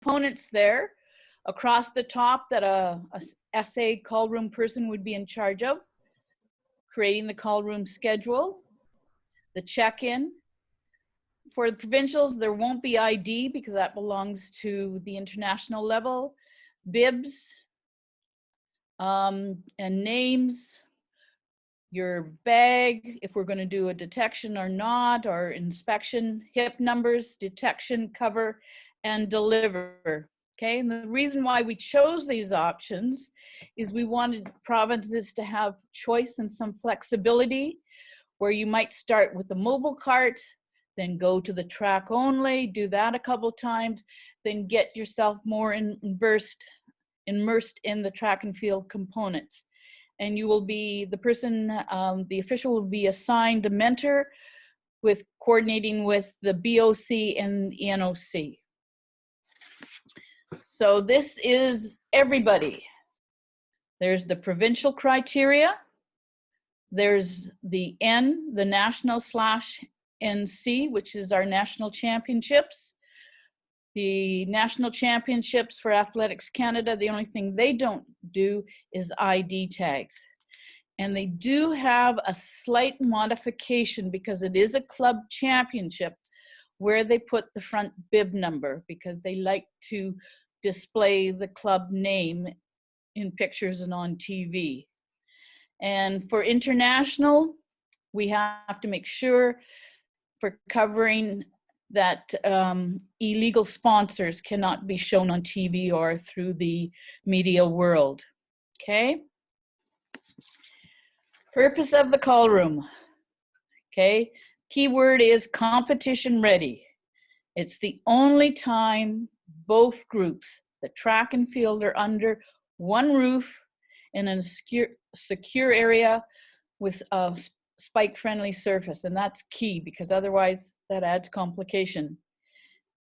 components there across the top that a SA call room person would be in charge of: creating the call room schedule, the check-in. For the provincials, there won't be ID because that belongs to the international level. Bibs and names, your bag, if we're going to do a detection or not, or inspection, hip numbers, detection, cover, and deliver. Okay, and the reason why we chose these options is we wanted provinces to have choice and some flexibility, where you might start with a mobile cart, then go to the track only, do that a couple times, then get yourself more immersed in the track and field components. And you will be, the person, the official will be assigned a mentor with coordinating with the BOC and NOC. So this is everybody. There's the provincial criteria. There's the N, the national/NC, which is our national championships. The national championships for Athletics Canada, the only thing they don't do is ID tags. And they do have a slight modification because it is a club championship where they put the front bib number because they like to display the club name in pictures and on TV. And for international, we have to make sure for covering that illegal sponsors cannot be shown on TV or through the media world, okay? Purpose of the call room, okay? Keyword is competition ready. It's the only time both groups, the track and field, are under one roof in a secure area with a spike-friendly surface, and that's key because otherwise that adds complication.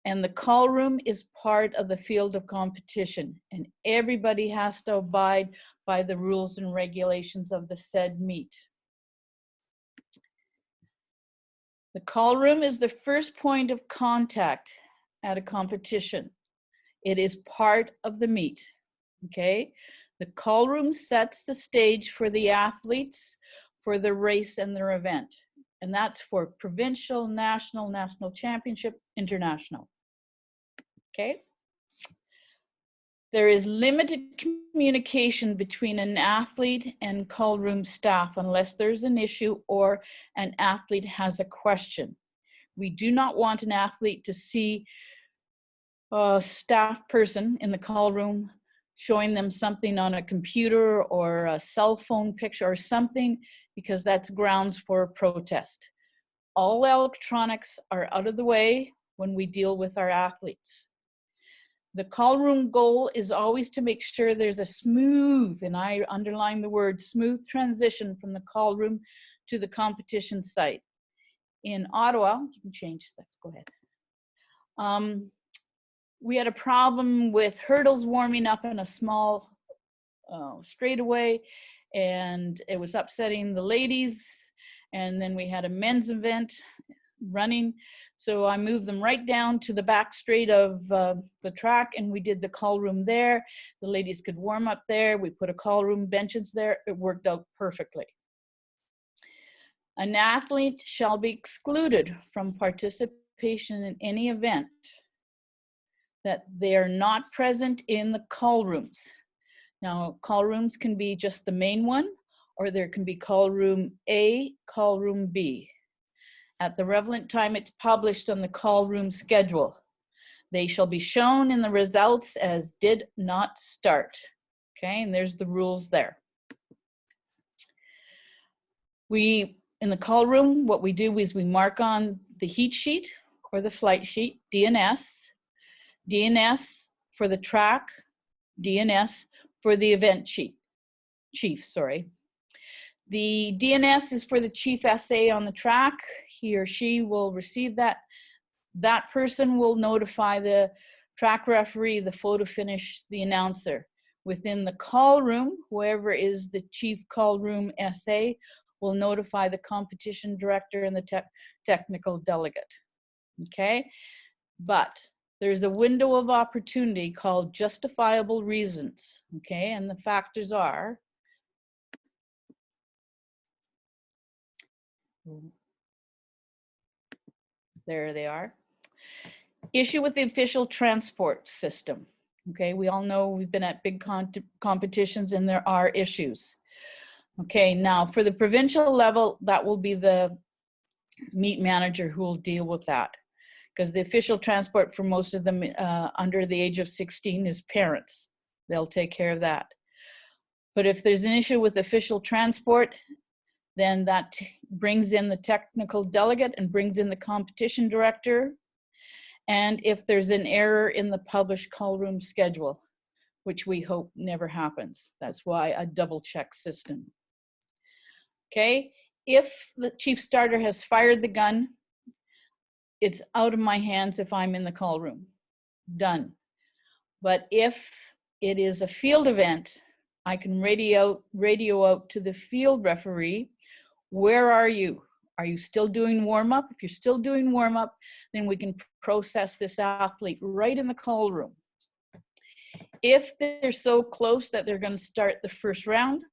And the call room is part of the field of competition, and everybody has to abide by the rules and regulations of the said meet. The call room is the first point of contact at a competition. It is part of the meet, okay? The call room sets the stage for the athletes for the race and their event. And that's for provincial, national, national championship, international. Okay? There is limited communication between an athlete and call room staff unless there's an issue or an athlete has a question. We do not want an athlete to see a staff person in the call room showing them something on a computer or a cell phone picture or something, because that's grounds for a protest. All electronics are out of the way when we deal with our athletes. The call room goal is always to make sure there's a smooth, and I underline the word smooth, transition from the call room to the competition site. In Ottawa, you can change this, go ahead. We had a problem with hurdles warming up in a small straightaway, and it was upsetting the ladies. And then we had a men's event running, so I moved them right down to the back straight of the track, and we did the call room there. The ladies could warm up there. We put a call room benches there. It worked out perfectly. An athlete shall be excluded from participation in any event that they are not present in the call rooms. Now, call rooms can be just the main one, or there can be call room A, call room B. At the relevant time, it's published on the call room schedule. They shall be shown in the results as did not start. Okay, and there's the rules there. In the call room, what we do is we mark on the heat sheet or the flight sheet, DNS for the track, DNS for the event chief, sorry. The DNS is for the chief SA on the track. He or she will receive that. That person will notify the track referee, the photo finish, the announcer. Within the call room, whoever is the chief call room SA will notify the competition director and the technical delegate. Okay? But There's a window of opportunity called justifiable reasons, okay? And the factors are, there they are. Issue with the official transport system. Okay, we all know we've been at big competitions and there are issues. Okay, now for the provincial level, that will be the meet manager who will deal with that, because the official transport for most of them under the age of 16 is parents. They'll take care of that. But if there's an issue with official transport, then that brings in the technical delegate and brings in the competition director. And if there's an error in the published call room schedule, which we hope never happens. That's why a double check system. Okay, if the chief starter has fired the gun, it's out of my hands if I'm in the call room. Done. But if it is a field event, I can radio out to the field referee, where are you? Are you still doing warm-up? If you're still doing warm-up, then we can process this athlete right in the call room. If they're so close that they're going to start the first round,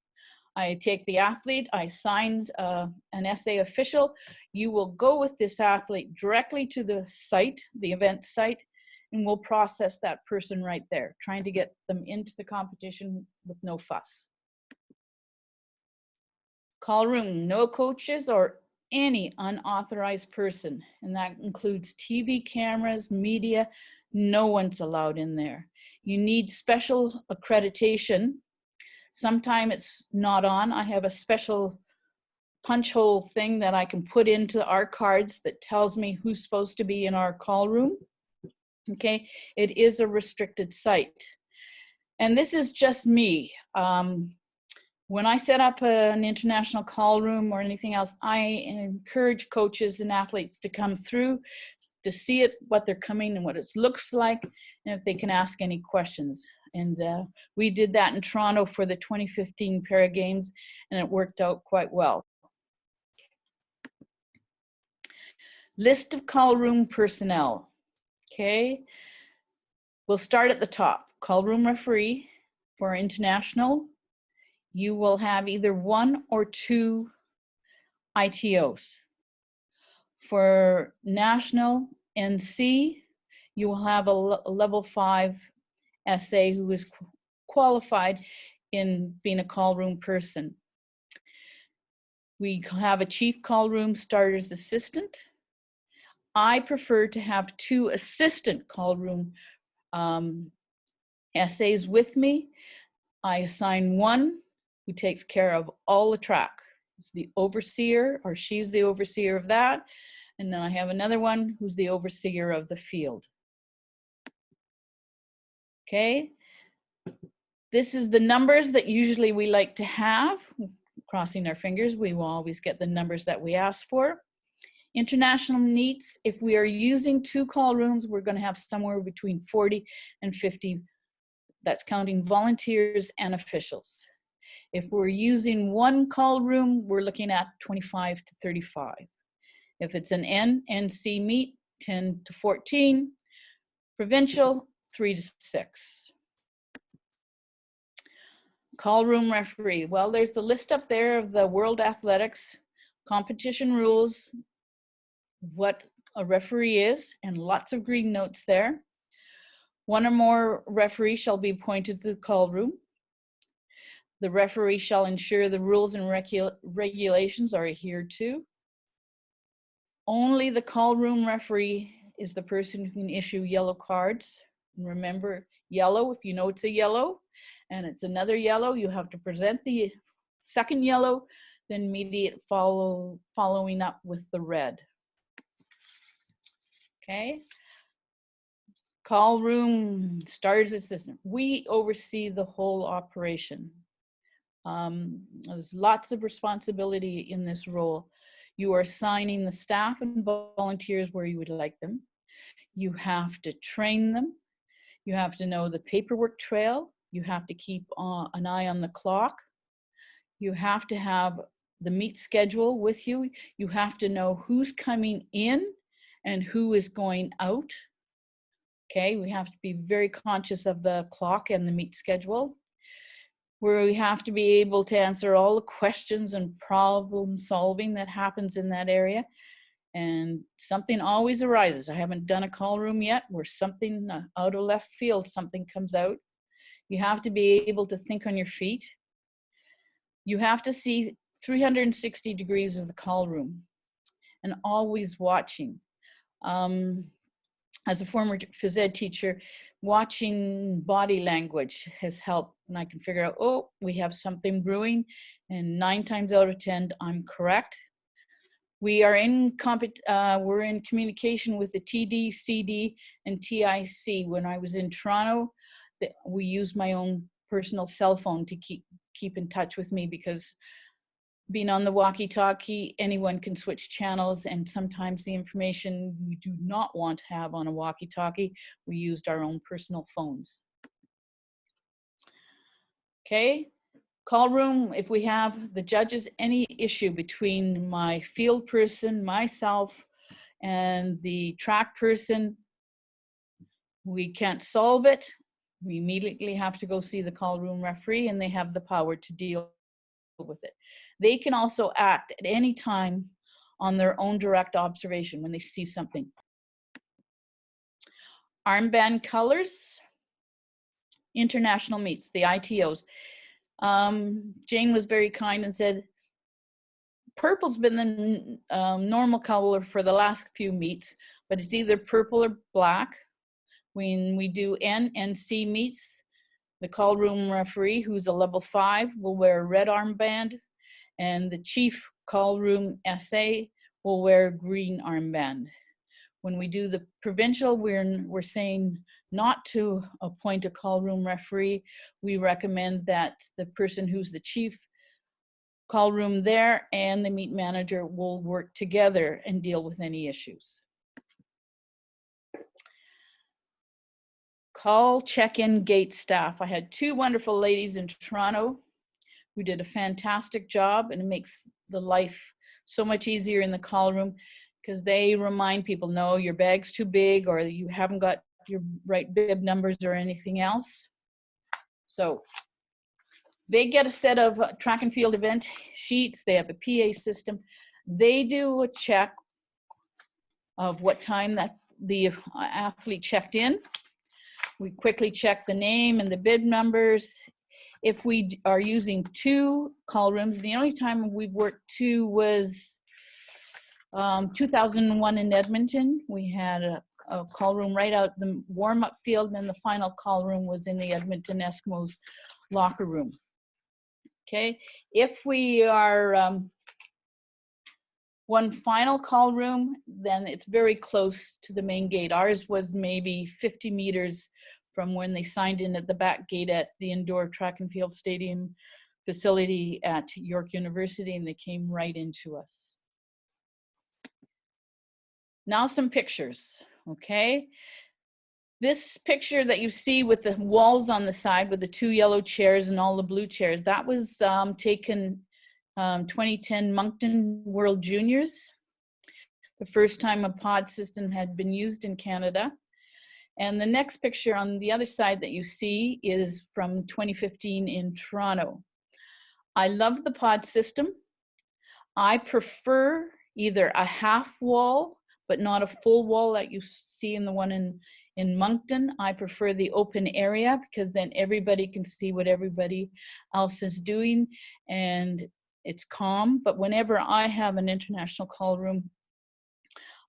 I take the athlete, I signed an SA official. You will go with this athlete directly to the site, the event site, and we'll process that person right there, trying to get them into the competition with no fuss. Call room, no coaches or any unauthorized person, and that includes TV cameras, media. No one's allowed in there. You need special accreditation. Sometimes it's not on. I have a special punch hole thing that I can put into our cards that tells me who's supposed to be in our call room. Okay, it is a restricted site. And this is just me. When I set up an international call room or anything else, I encourage coaches and athletes to come through to see it, what they're coming and what it looks like, and if they can ask any questions. And we did that in Toronto for the 2015 Para Games, and it worked out quite well. List of call room personnel. Okay, we'll start at the top. Call room referee for international. You will have either 1 or 2 ITOs. For national NC, you will have a level 5 SA who is qualified in being a call room person. We have a chief call room starter's assistant. I prefer to have 2 assistant call room SAs with me. I assign one who takes care of all the track. It's the overseer, or she's the overseer of that. And then I have another one who's the overseer of the field. Okay. This is the numbers that usually we like to have. Crossing our fingers, we will always get the numbers that we ask for. International meets, if we are using 2 call rooms, we're going to have somewhere between 40 and 50. That's counting volunteers and officials. If we're using 1 call room, we're looking at 25 to 35. If it's an NC meet, 10 to 14. Provincial, 3 to 6. Call room referee. Well, there's the list up there of the World Athletics competition rules, what a referee is, and lots of green notes there. 1 or more referees shall be appointed to the call room. The referee shall ensure the rules and regulations are adhered to. Only the call room referee is the person who can issue yellow cards. And remember, yellow, if you know it's a yellow and it's another yellow, you have to present the second yellow, then immediate following up with the red. Okay. Call room starter's assistant. We oversee the whole operation. There's lots of responsibility in this role. You are assigning the staff and volunteers where you would like them. You have to train them. You have to know the paperwork trail. You have to keep an eye on the clock. You have to have the meet schedule with you. You have to know who's coming in and who is going out. Okay, we have to be very conscious of the clock and the meet schedule, where we have to be able to answer all the questions and problem solving that happens in that area. And something always arises. I haven't done a call room yet where something out of left field, something comes out. You have to be able to think on your feet. You have to see 360 degrees of the call room and always watching. As a former phys ed teacher, watching body language has helped, and I can figure out, oh, we have something brewing, and 9 times out of 10, I'm correct. We are we're in communication with the TD, CD, and TIC. When I was in Toronto, we used my own personal cell phone to keep in touch with me, because being on the walkie-talkie, anyone can switch channels, and sometimes the information we do not want to have on a walkie-talkie, we used our own personal phones. Okay, call room, if we have the judges any issue between my field person, myself, and the track person, we can't solve it, we immediately have to go see the call room referee, and they have the power to deal with it. They can also act at any time on their own direct observation when they see something. Armband colors, international meets, the ITOs. Jane was very kind and said, purple's been the normal color for the last few meets, but it's either purple or black. When we do N and C meets, the call room referee, who's a level 5, will wear a red armband, and the chief call room SA will wear a green armband. When we do the provincial, we're saying not to appoint a call room referee. We recommend that the person who's the chief call room there and the meet manager will work together and deal with any issues. Call check-in gate staff. I had 2 wonderful ladies in Toronto who did a fantastic job, and it makes the life so much easier in the call room, because they remind people, no, your bag's too big, or you haven't got your right bib numbers or anything else. So they get a set of track and field event sheets. They have a PA system. They do a check of what time that the athlete checked in. We quickly check the name and the bib numbers. If we are using 2 call rooms, the only time we've worked 2 was 2001 in Edmonton. We had a call room right out the warm-up field, and then the final call room was in the Edmonton Eskimos locker room. Okay, if we are one final call room, then it's very close to the main gate. Ours was maybe 50 meters from when they signed in at the back gate at the indoor track and field stadium facility at York University, and they came right into us. Now some pictures, okay? This picture that you see with the walls on the side with the 2 yellow chairs and all the blue chairs, that was taken 2010 Moncton World Juniors, the first time a pod system had been used in Canada. And the next picture on the other side that you see is from 2015 in Toronto. I love the pod system. I prefer either a half wall, but not a full wall that you see in the one in Moncton. I prefer the open area, because then everybody can see what everybody else is doing, and it's calm. But whenever I have an international call room,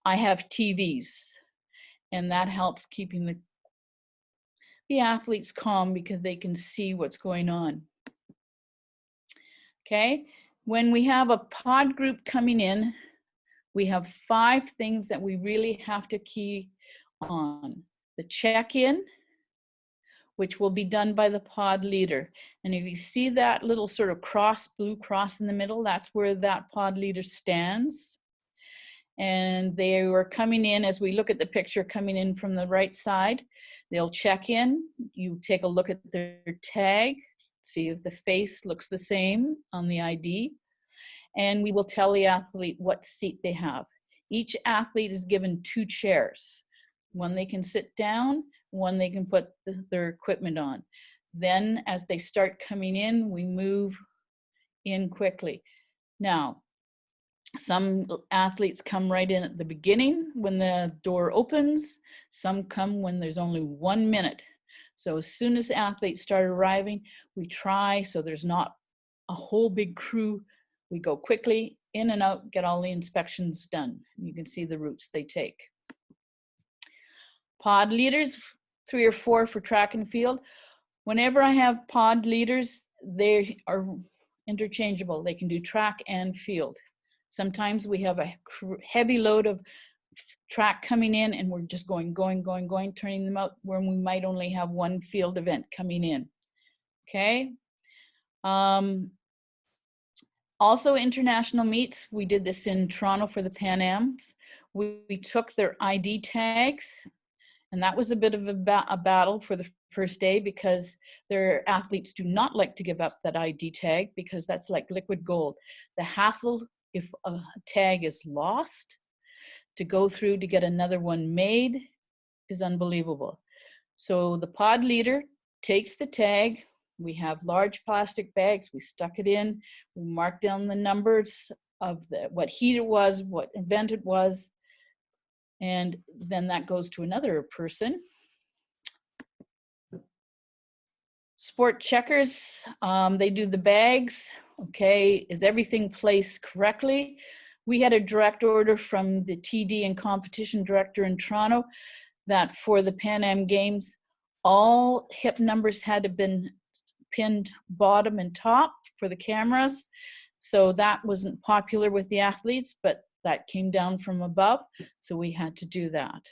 I have TVs, and that helps keeping the athletes calm, because they can see what's going on. Okay, when we have a pod group coming in, we have 5 things that we really have to key on. The check-in, which will be done by the pod leader. And if you see that little sort of blue cross in the middle, that's where that pod leader stands. And they were coming in, as we look at the picture, coming in from the right side. They'll check in. You take a look at their tag, see if the face looks the same on the ID. And we will tell the athlete what seat they have. Each athlete is given 2 chairs. One they can sit down, one they can put their equipment on. Then as they start coming in, we move in quickly. Now, some athletes come right in at the beginning when the door opens. Some come when there's only 1 minute. So as soon as athletes start arriving, we try so there's not a whole big crew. We go quickly in and out, get all the inspections done. You can see the routes they take. Pod leaders, 3 or 4 for track and field. Whenever I have pod leaders, they are interchangeable. They can do track and field. Sometimes we have a heavy load of track coming in and we're just going, turning them out when we might only have 1 field event coming in. Okay. Also international meets. We did this in Toronto for the Pan Ams. We took their ID tags, and that was a bit of a battle for the first day because their athletes do not like to give up that ID tag because that's like liquid gold. The hassle if a tag is lost to go through to get another one made is unbelievable. So the pod leader takes the tag. We have large plastic bags. We stuck it in. We marked down the numbers of what heat it was, what event it was, and then that goes to another person. Sport checkers, they do the bags. Okay, is everything placed correctly? We had a direct order from the TD and competition director in Toronto that for the Pan Am Games, all hip numbers had to been pinned bottom and top for the cameras. So that wasn't popular with the athletes, but that came down from above. So we had to do that.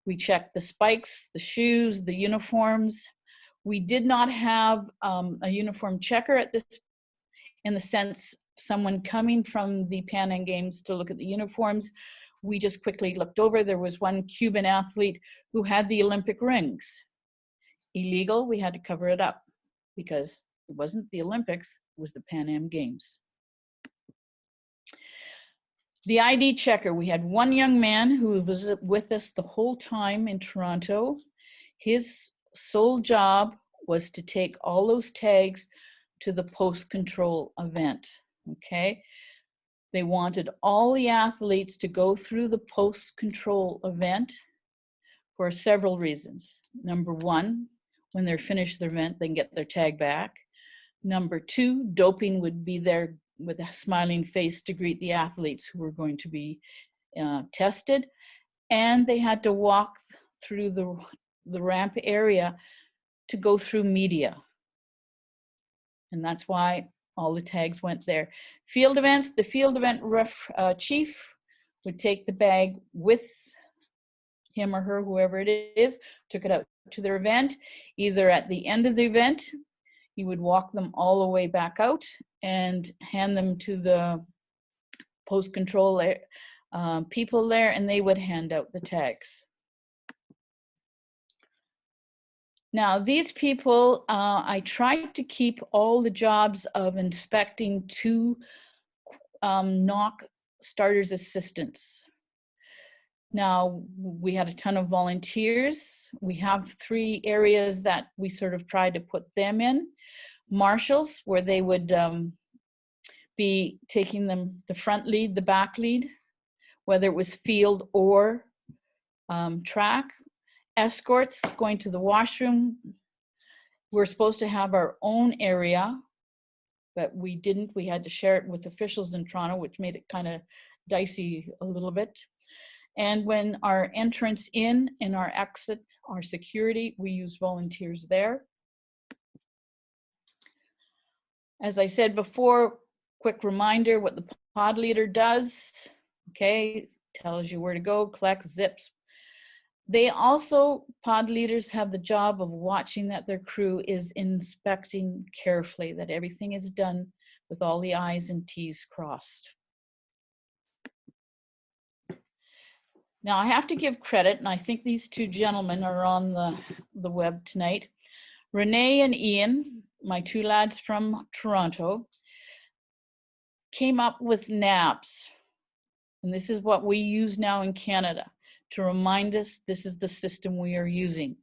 We checked the spikes, the shoes, the uniforms. We did not have a uniform checker at this, in the sense someone coming from the Pan Am Games to look at the uniforms. We just quickly looked over. There was one Cuban athlete who had the Olympic rings. Illegal, we had to cover it up because it wasn't the Olympics, it was the Pan Am Games. The ID checker, we had one young man who was with us the whole time in Toronto. His sole job was to take all those tags to the post-control event, okay? They wanted all the athletes to go through the post-control event for several reasons. Number 1, when they're finished their event, they can get their tag back. Number 2, doping would be there with a smiling face to greet the athletes who were going to be tested. And they had to walk through the ramp area to go through media. And that's why all the tags went there. Field events, the field event chief would take the bag with him or her, whoever it is, took it out to their event. Either at the end of the event, he would walk them all the way back out and hand them to the post-control people there, and they would hand out the tags. Now, these people, I tried to keep all the jobs of inspecting to NOC starters assistants. Now, we had a ton of volunteers. We have 3 areas that we sort of tried to put them in. Marshals, where they would be taking them the front lead, the back lead, whether it was field or track. Escorts, going to the washroom. We're supposed to have our own area, but we didn't. We had to share it with officials in Toronto, which made it kind of dicey a little bit. And when our entrance in and our exit, our security, we use volunteers there. As I said before, quick reminder what the pod leader does. Okay, tells you where to go, collects, zips. They also, pod leaders have the job of watching that their crew is inspecting carefully, that everything is done with all the I's and T's crossed. Now I have to give credit, and I think these 2 gentlemen are on the web tonight. Renee and Ian, my 2 lads from Toronto, came up with NABs. And this is what we use now in Canada. to remind us this is the system we are using.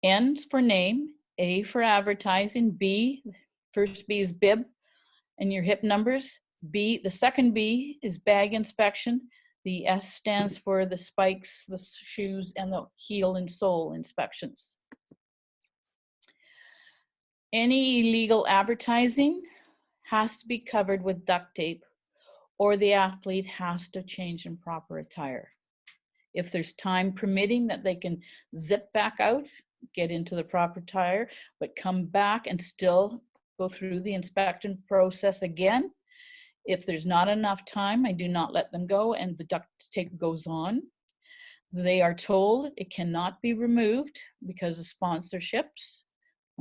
N for name, A for advertising, B, first B is bib and your hip numbers. B, the second B is bag inspection. The S stands for the spikes, the shoes, and the heel and sole inspections. Any illegal advertising has to be covered with duct tape, or the athlete has to change in proper attire. If there's time permitting that they can zip back out, get into the proper attire, but come back and still go through the inspection process again. If there's not enough time, I do not let them go and the duct tape goes on. They are told it cannot be removed because of sponsorships.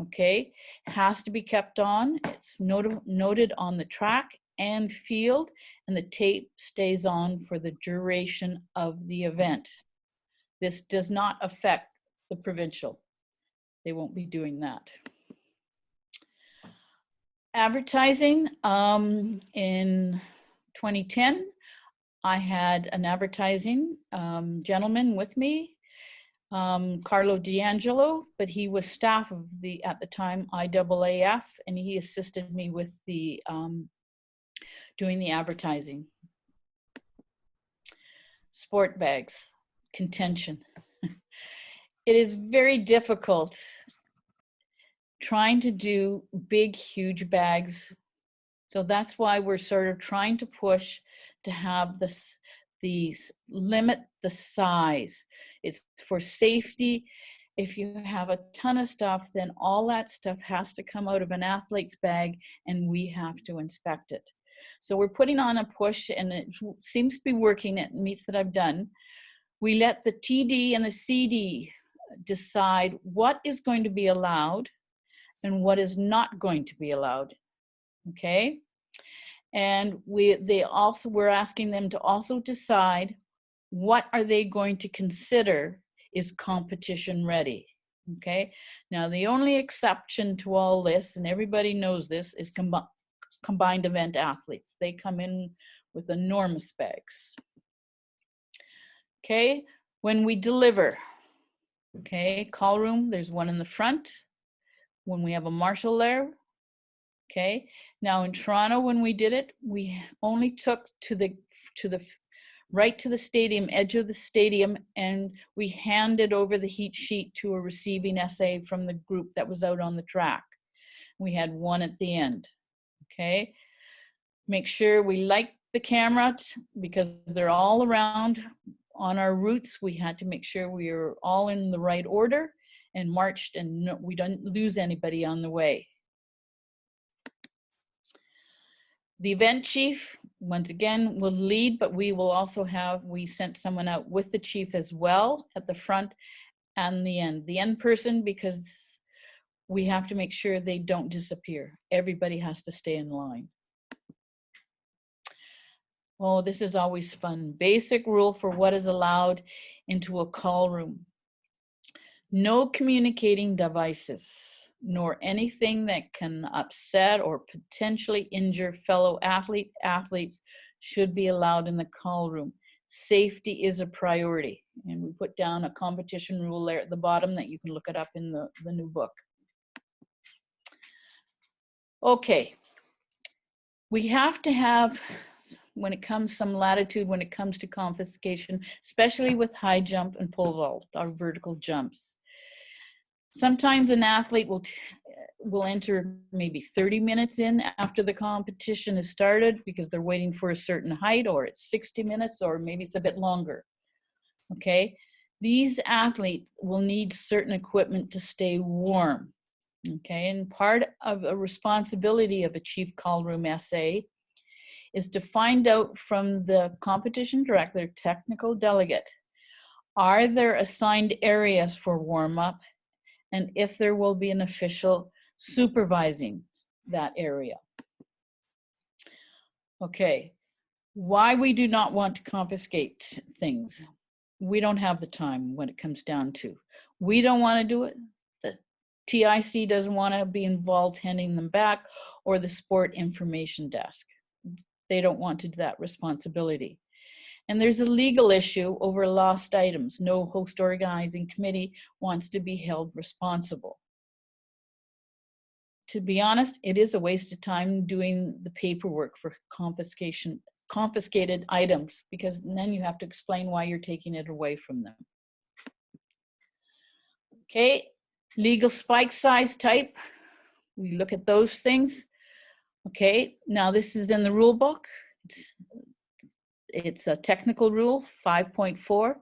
Okay, has to be kept on. It's noted on the track and field, and the tape stays on for the duration of the event. This does not affect the provincial. They won't be doing that. Advertising, in 2010, I had an advertising gentleman with me, Carlo D'Angelo, but he was staff of the, at the time, IAAF, and he assisted me with the doing the advertising. Sport bags, contention. It is very difficult trying to do big, huge bags. So that's why we're sort of trying to push to have this, limit the size. It's for safety. If you have a ton of stuff, then all that stuff has to come out of an athlete's bag and we have to inspect it. So we're putting on a push and it seems to be working at meets that I've done. We let the TD and the CD decide what is going to be allowed and what is not going to be allowed, okay? And we're asking them to also decide what are they going to consider is competition ready, okay? Now, the only exception to all this, and everybody knows this, is combined event athletes. They come in with enormous bags. Okay, when we deliver, okay, call room, there's one in the front. When we have a marshal there, okay. Now in Toronto, when we did it, we only took right to the stadium, edge of the stadium, and we handed over the heat sheet to a receiving SA from the group that was out on the track. We had one at the end, okay. Make sure we light the camera because they're all around on our routes. We had to make sure we were all in the right order and marched and we don't lose anybody on the way. The event chief, once again, will lead, but we will also we sent someone out with the chief as well at the front and the end. The end person, because we have to make sure they don't disappear. Everybody has to stay in line. Oh, this is always fun. Basic rule for what is allowed into a call room. No communicating devices, nor anything that can upset or potentially injure fellow athletes should be allowed in the call room. Safety is a priority. And we put down a competition rule there at the bottom that you can look it up in the new book. Okay. We have to have, when it comes some latitude, when it comes to confiscation, especially with high jump and pole vault, our vertical jumps. Sometimes an athlete will enter maybe 30 minutes in after the competition has started because they're waiting for a certain height, or it's 60 minutes, or maybe it's a bit longer, okay? These athletes will need certain equipment to stay warm, okay? And part of a responsibility of a chief call room SA is to find out from the competition director, technical delegate, are there assigned areas for warm-up, and if there will be an official supervising that area. Okay, why we do not want to confiscate things. We don't have the time when it comes down to. We don't want to do it. The TIC doesn't want to be involved handing them back, or the sport information desk. They don't want to do that responsibility. And there's a legal issue over lost items. No host organizing committee wants to be held responsible. To be honest, it is a waste of time doing the paperwork for confiscated items, because then you have to explain why you're taking it away from them. Okay, legal spike size type. We look at those things. Okay, now this is in the rule book. It's a technical rule, 5.4.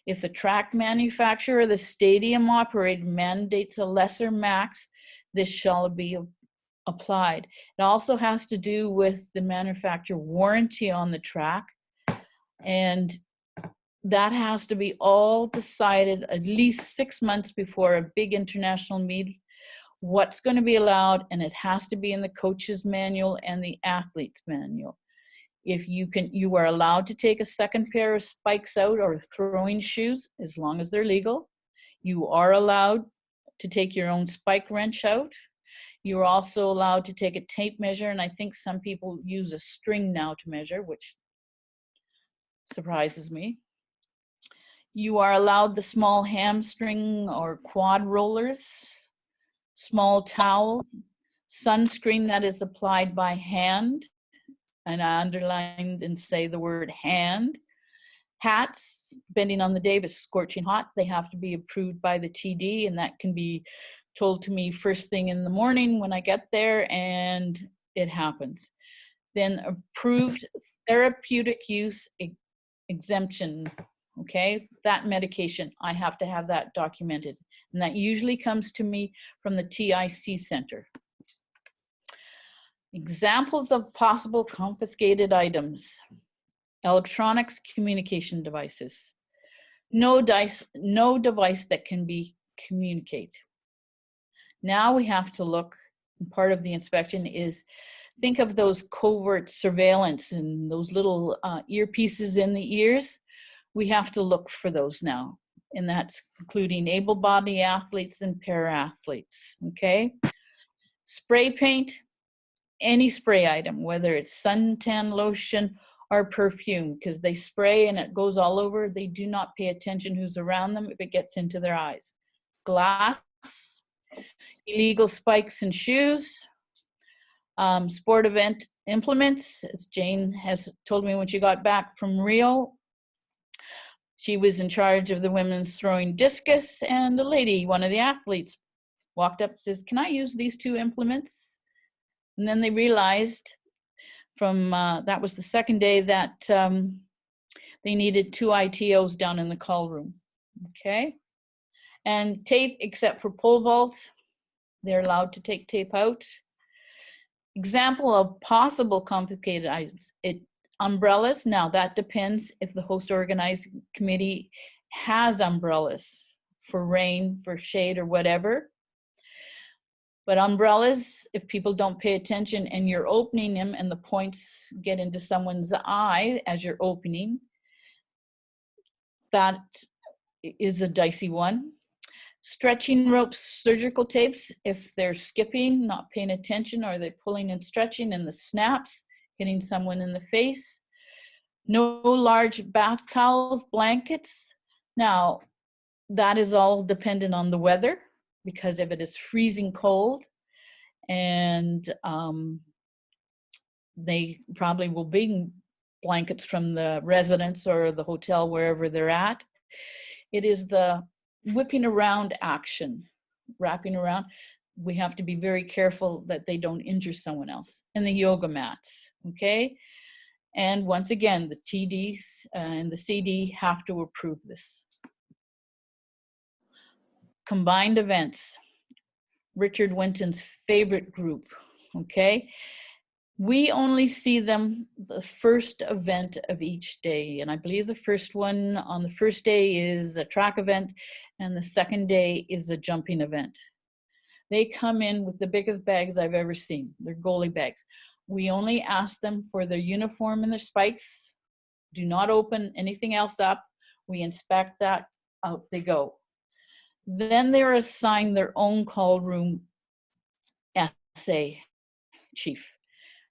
If the track manufacturer or the stadium operator mandates a lesser max, this shall be applied. It also has to do with the manufacturer warranty on the track, and that has to be all decided at least 6 months before a big international meet, what's going to be allowed, and it has to be in the coach's manual and the athlete's manual. If you are allowed to take a second pair of spikes out or throwing shoes, as long as they're legal. You are allowed to take your own spike wrench out. You're also allowed to take a tape measure, and I think some people use a string now to measure, which surprises me. You are allowed the small hamstring or quad rollers, small towel, sunscreen that is applied by hand, and I underlined and say the word hand. Hats, depending on the day, if it's scorching hot, they have to be approved by the TD, and that can be told to me first thing in the morning when I get there, and it happens. Then approved therapeutic use exemption, okay? That medication, I have to have that documented, and that usually comes to me from the TIC center. Examples of possible confiscated items: electronics, communication devices. No device that can be communicate. Now we have to look, part of the inspection is, think of those covert surveillance and those little earpieces in the ears. We have to look for those now, and that's including able-bodied athletes and para-athletes, okay? Spray paint, any spray item, whether it's suntan lotion or perfume, because they spray and it goes all over. They do not pay attention who's around them if it gets into their eyes. Glass, illegal spikes and shoes, sport event implements, as Jane has told me when she got back from Rio. She was in charge of the women's throwing discus, and a lady, one of the athletes, walked up and says, "Can I use these two implements?" And then they realized from, that was the second day, that they needed 2 ITOs down in the call room, okay? And tape, except for pole vaults, they're allowed to take tape out. Example of possible complicated items, umbrellas. Now that depends if the host organizing committee has umbrellas for rain, for shade, or whatever. But umbrellas, if people don't pay attention and you're opening them and the points get into someone's eye as you're opening, that is a dicey one. Stretching ropes, surgical tapes, if they're skipping, not paying attention, or they're pulling and stretching, and the snaps, hitting someone in the face. No large bath towels, blankets. Now, that is all dependent on the weather, because if it is freezing cold, and they probably will bring blankets from the residence or the hotel, wherever they're at. It is the whipping around action, wrapping around. We have to be very careful that they don't injure someone else. And the yoga mats, okay? And once again, the TDs and the CD have to approve this. Combined events, Richard Winton's favorite group, okay? We only see them the first event of each day. And I believe the first one on the first day is a track event, and the second day is a jumping event. They come in with the biggest bags I've ever seen. They're goalie bags. We only ask them for their uniform and their spikes. Do not open anything else up. We inspect that, out they go. Then they're assigned their own call room SA chief.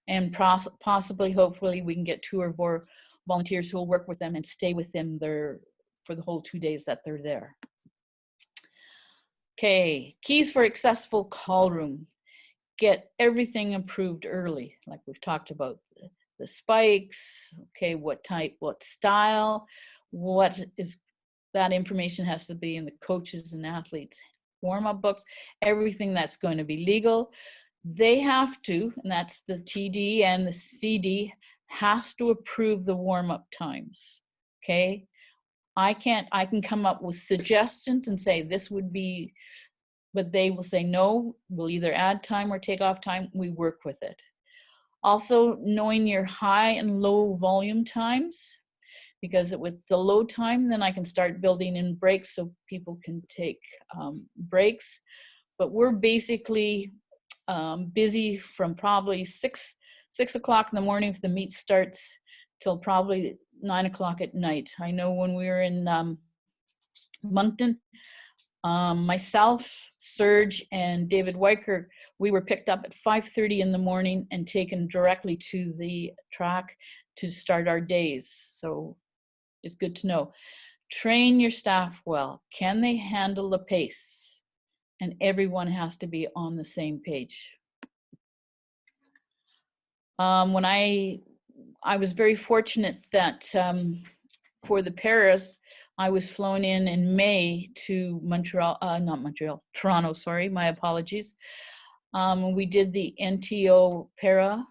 And possibly, hopefully, we can get 2 or volunteers who will work with them and stay with them there for the whole 2 days that they're there. Okay, keys for accessible call room. Get everything improved early, like we've talked about. The spikes, okay, what type, what style, what is, that information has to be in the coaches and athletes' warm-up books, everything that's going to be legal. They have to, and that's the TD and the CD, has to approve the warm-up times, okay? I can come up with suggestions and say this would be, but they will say no, we'll either add time or take off time, we work with it. Also, knowing your high and low volume times, because with the low time, then I can start building in breaks so people can take breaks. But we're basically busy from probably 6 o'clock in the morning if the meet starts till probably 9 o'clock at night. I know when we were in Moncton, myself, Serge, and David Weicker, we were picked up at 5:30 in the morning and taken directly to the track to start our days. So it's good to know. Train your staff well. Can they handle the pace? And everyone has to be on the same page. When I was very fortunate that for the Paris, I was flown in May to Toronto, sorry, my apologies. We did the NTO Para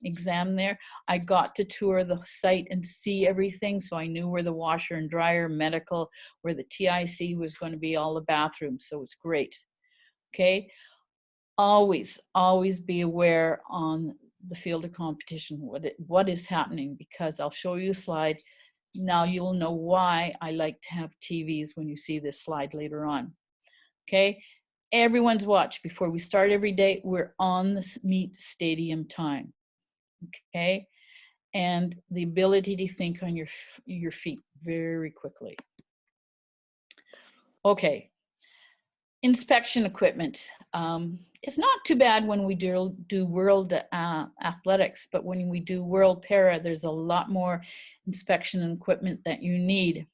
exam there. I got to tour the site and see everything, so I knew where the washer and dryer, medical, where the TIC was going to be, all the bathrooms, so it's great. Okay, always be aware on the field of competition what is happening, because I'll show you a slide. Now you'll know why I like to have TVs when you see this slide later on. Okay, everyone's watch before we start every day. We're on the meet stadium time. Okay, and the ability to think on your feet very quickly. Okay, inspection equipment. It's not too bad when we do world athletics, but when we do world para, there's a lot more inspection and equipment that you need.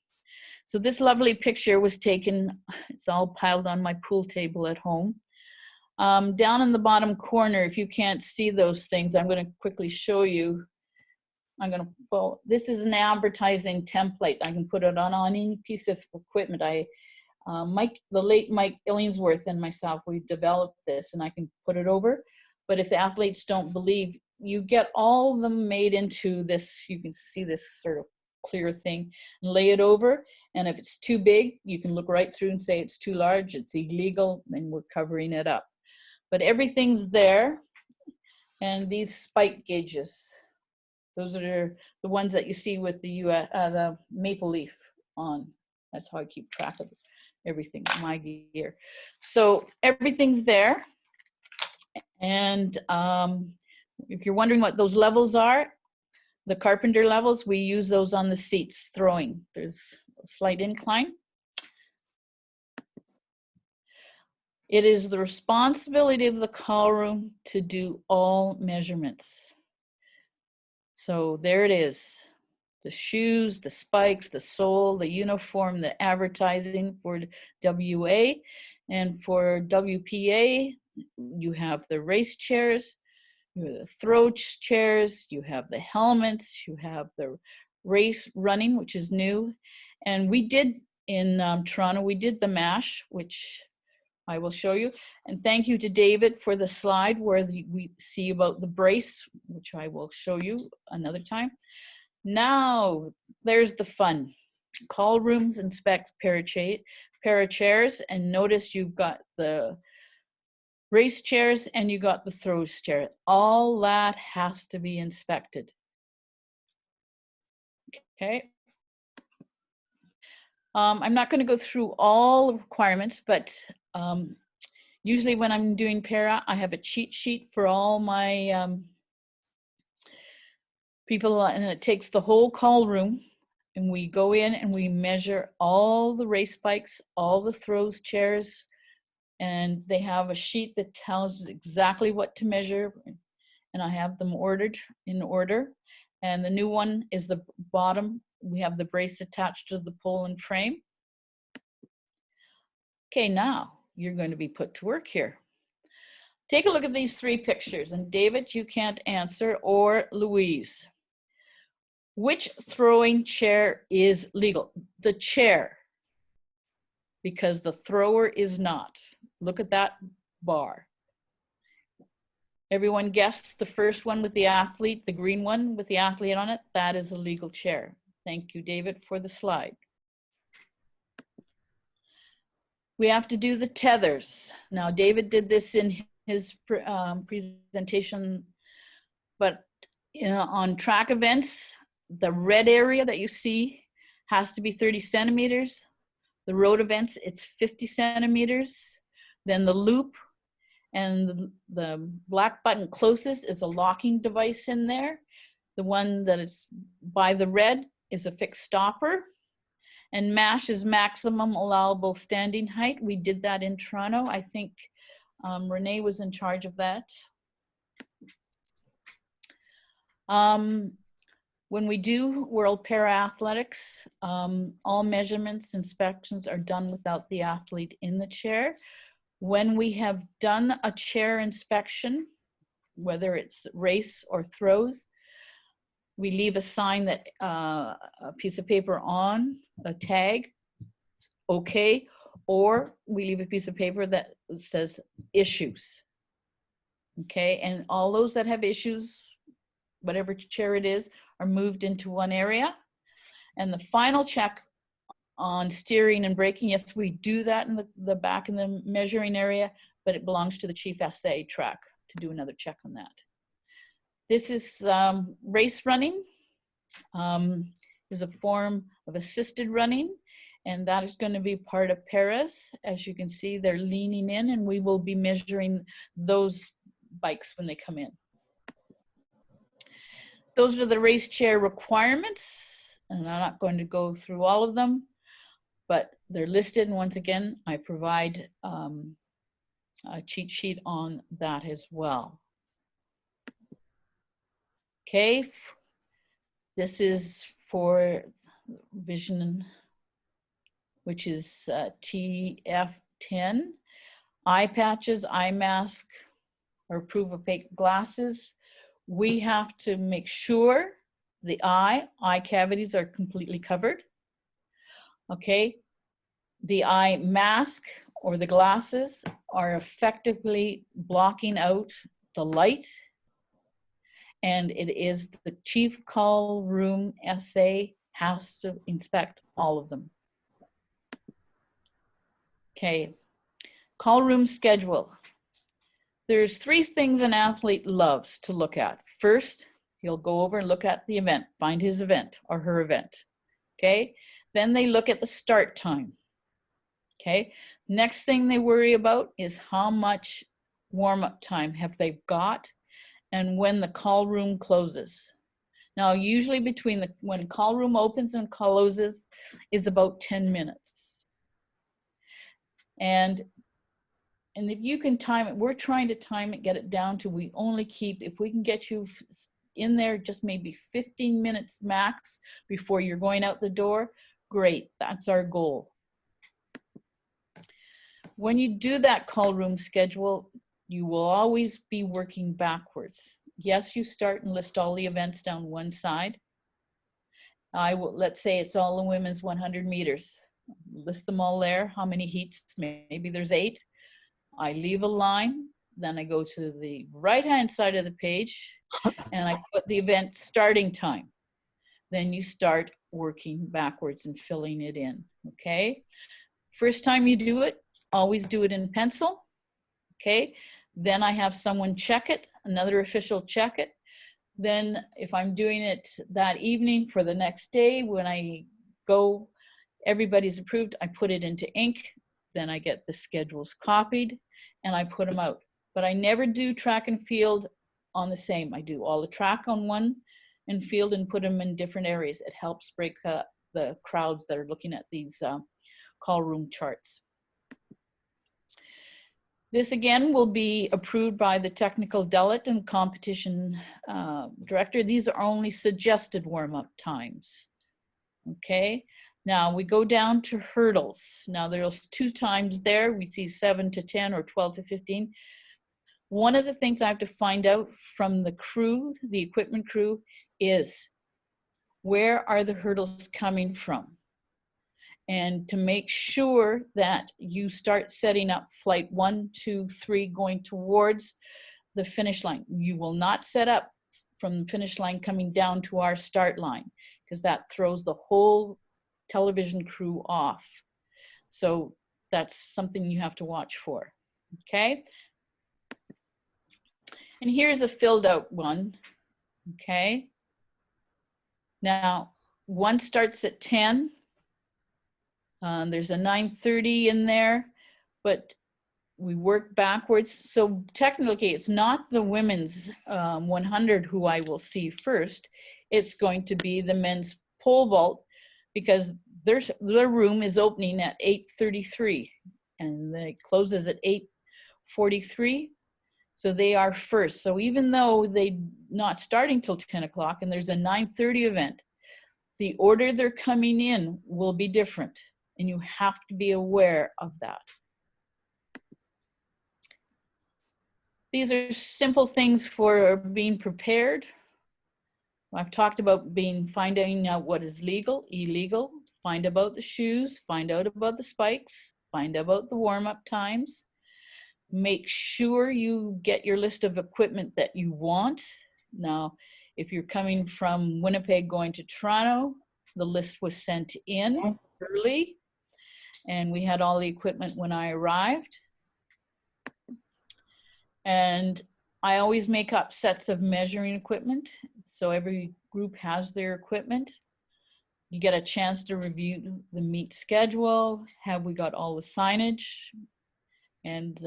So this lovely picture was taken, it's all piled on my pool table at home. Down in the bottom corner, if you can't see those things, I'm going to quickly show you. Well, this is an advertising template. I can put it on any piece of equipment. The late Mike Illingsworth and myself, we developed this, and I can put it over. But if the athletes don't believe, you get all of them made into this, you can see this sort of clear thing, and lay it over. And if it's too big, you can look right through and say it's too large, it's illegal, and we're covering it up. But everything's there. And these spike gauges, those are the ones that you see with the maple leaf on. That's how I keep track of everything, my gear. So everything's there. And if you're wondering what those levels are, the carpenter levels, we use those on the seats throwing. There's a slight incline. It is the responsibility of the call room to do all measurements. So there it is. The shoes, the spikes, the sole, the uniform, the advertising for WA. And for WPA, you have the race chairs, you have the throw chairs, you have the helmets, you have the race running, which is new. And we did in Toronto, we did the MASH, which I will show you. And thank you to David for the slide where we see about the brace, which I will show you another time. Now, there's the fun. Call rooms inspect para chairs, and notice you've got the race chairs and you got the throws chair. All that has to be inspected. Okay. I'm not going to go through all the requirements, but usually when I'm doing para, I have a cheat sheet for all my people, and it takes the whole call room, and we go in and we measure all the race bikes, all the throws chairs, and they have a sheet that tells exactly what to measure, and I have them ordered in order. And the new one is the bottom. We have the brace attached to the pole and frame. Okay, now you're going to be put to work here. Take a look at these three pictures, and David, you can't answer, or Louise. Which throwing chair is legal? The chair, because the thrower is not. Look at that bar. Everyone guessed the first one with the athlete, the green one with the athlete on it, that is a legal chair. Thank you, David, for the slide. We have to do the tethers. Now, David did this in his presentation, but on track events, the red area that you see has to be 30 centimeters. The road events, it's 50 centimeters. Then the loop and the black button closest is a locking device in there. The one that is by the red is a fixed stopper. And MASH is maximum allowable standing height. We did that in Toronto. I think Renee was in charge of that. When we do World Para Athletics, all measurements, inspections are done without the athlete in the chair. When we have done a chair inspection, whether it's race or throws, we leave a sign that a piece of paper on a tag, okay, or we leave a piece of paper that says issues, okay, and all those that have issues, whatever chair it is, are moved into one area. And the final check on steering and braking, yes, we do that in the back in the measuring area, but it belongs to the chief SA track to do another check on that. This is race running, is a form of assisted running, and that is going to be part of Paris. As you can see, they're leaning in, and we will be measuring those bikes when they come in. Those are the race chair requirements, and I'm not going to go through all of them, but they're listed, and once again, I provide a cheat sheet on that as well. Okay, this is for vision, which is TF10. Eye patches, eye mask, or proof opaque glasses. We have to make sure the eye cavities are completely covered. Okay, the eye mask or the glasses are effectively blocking out the light, and it is the chief call room SA has to inspect all of them. Okay, call room schedule. There's three things an athlete loves to look at. First, he'll go over and look at the event, find his event or her event. Okay, then they look at the start time. Okay, next thing they worry about is how much warm-up time have they got and when the call room closes. Now, usually between when call room opens and closes is about 10 minutes. And if you can time it, we're trying to time it, get it down to, we only keep, if we can get you in there just maybe 15 minutes max before you're going out the door, great, that's our goal. When you do that call room schedule, you will always be working backwards. Yes, you start and list all the events down one side. Let's say it's all the women's 100 meters. List them all there, how many heats, maybe there's 8. I leave a line, then I go to the right-hand side of the page and I put the event starting time. Then you start working backwards and filling it in, okay? First time you do it, always do it in pencil, okay? Then I have someone check it, another official check it. Then if I'm doing it that evening for the next day, when I go, everybody's approved, I put it into ink, then I get the schedules copied and I put them out. But I never do track and field on the same. I do all the track on one and field and put them in different areas. It helps break the crowds that are looking at these call room charts. This again will be approved by the technical delegate and competition director. These are only suggested warm-up times. Okay, now we go down to hurdles. Now there's 2 times there. We see 7 to 10 or 12 to 15. One of the things I have to find out from the crew, the equipment crew, is where are the hurdles coming from? And to make sure that you start setting up flight 1, 2, 3 going towards the finish line. You will not set up from the finish line coming down to our start line, because that throws the whole television crew off. So that's something you have to watch for, okay? And here's a filled out one, okay? Now, one starts at 10. There's a 9:30 in there, but we work backwards. So technically, it's not the women's 100 who I will see first. It's going to be the men's pole vault, because their room is opening at 8:33 and it closes at 8:43. So they are first. So even though they're not starting till 10 o'clock and there's a 9:30 event, the order they're coming in will be different, and you have to be aware of that. These are simple things for being prepared. I've talked about finding out what is legal, illegal, find about the shoes, find out about the spikes, find out about the warm-up times. Make sure you get your list of equipment that you want. Now, if you're coming from Winnipeg going to Toronto, the list was sent in early, and we had all the equipment when I arrived. And I always make up sets of measuring equipment, so every group has their equipment. You get a chance to review the meet schedule. Have we got all the signage? And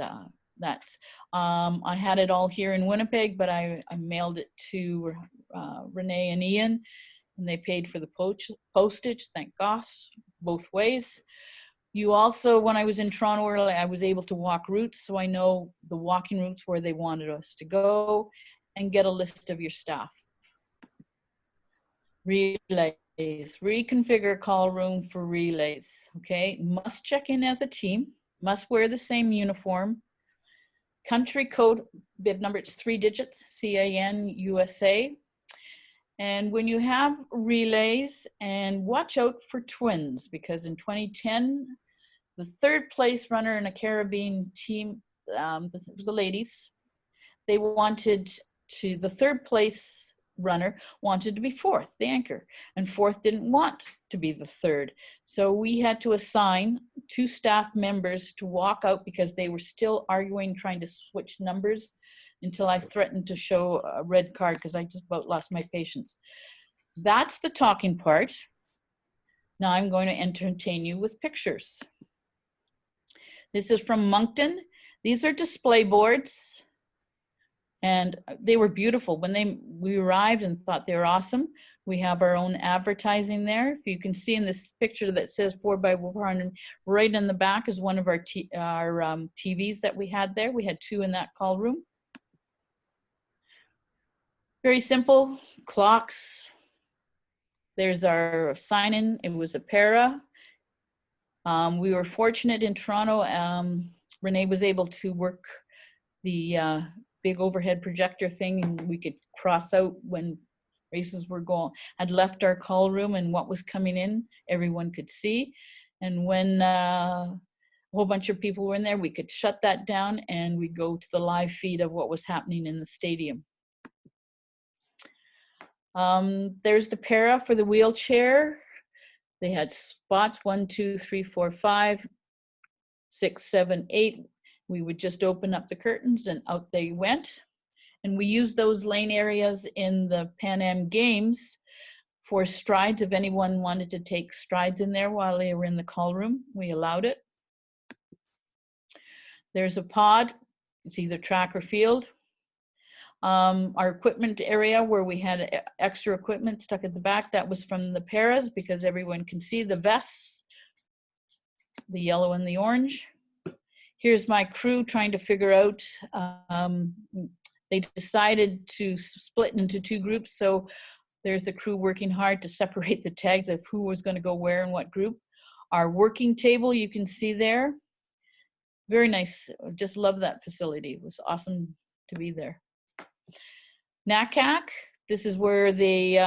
that's, I had it all here in Winnipeg, but I mailed it to Renee and Ian, and they paid for the postage, thank gosh, both ways. You also, when I was in Toronto early, I was able to walk routes, so I know the walking routes where they wanted us to go, and get a list of your staff. Relays, reconfigure call room for relays, okay? Must check in as a team, must wear the same uniform. Country code, bib number, it's 3 digits, CAN USA. And when you have relays, and watch out for twins, because in 2010, the 3rd place runner in a Caribbean team, the ladies, they wanted to, the 3rd place runner wanted to be 4th, the anchor, and 4th didn't want to be the 3rd. So we had to assign 2 staff members to walk out, because they were still arguing, trying to switch numbers, until I threatened to show a red card, because I just about lost my patience. That's the talking part. Now I'm going to entertain you with pictures. This is from Moncton. These are display boards, and they were beautiful. When we arrived and thought they were awesome. We have our own advertising there. If you can see in this picture that says 4x400, right in the back is one of our TVs that we had there. We had 2 in that call room. Very simple, clocks. There's our sign-in. It was a para. We were fortunate in Toronto. Renee was able to work the big overhead projector thing, and we could cross out when races were going, had left our call room, and what was coming in, everyone could see. And when a whole bunch of people were in there, we could shut that down, and we'd go to the live feed of what was happening in the stadium. There's the para for the wheelchair. They had spots 1, 2, 3, 4, 5, 6, 7, 8. We would just open up the curtains and out they went. And we used those lane areas in the Pan Am Games for strides. If anyone wanted to take strides in there while they were in the call room, we allowed it. There's a pod. It's either track or field. Our equipment area where we had extra equipment stuck at the back, that was from the paras, because everyone can see the vests, the yellow and the orange. Here's my crew trying to figure out, they decided to split into 2 groups. So there's the crew working hard to separate the tags of who was going to go where and what group. Our working table, you can see there. Very nice. Just love that facility. It was awesome to be there. NACAC, this is where they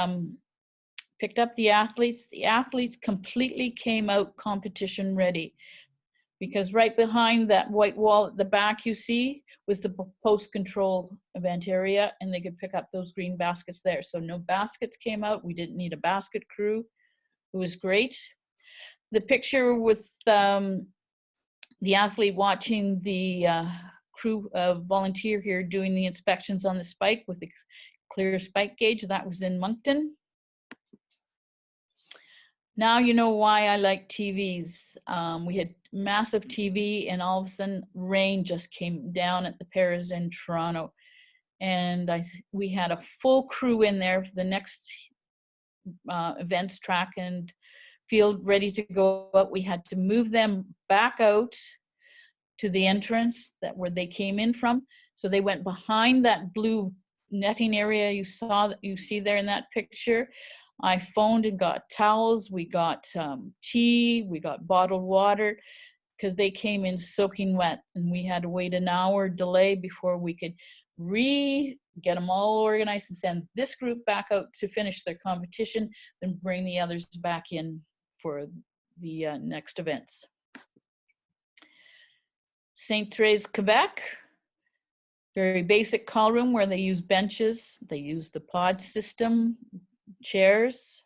picked up the athletes. The athletes completely came out competition ready, because right behind that white wall at the back you see was the post control event area, and they could pick up those green baskets there. So no baskets came out. We didn't need a basket crew. It was great. The picture with the athlete watching the crew volunteer here doing the inspections on the spike with the clear spike gauge, that was in Moncton. Now you know why I like TVs. We had massive TV, and all of a sudden rain just came down at the Paris in Toronto. And we had a full crew in there for the next events, track and field, ready to go out. We had to move them back out to the entrance where they came in from. So they went behind that blue netting area you see there in that picture. I phoned and got towels, we got tea, we got bottled water, because they came in soaking wet, and we had to wait an hour delay before we could get them all organized and send this group back out to finish their competition, then bring the others back in for the next events. St. Therese, Quebec, very basic call room where they use benches. They use the pod system, chairs.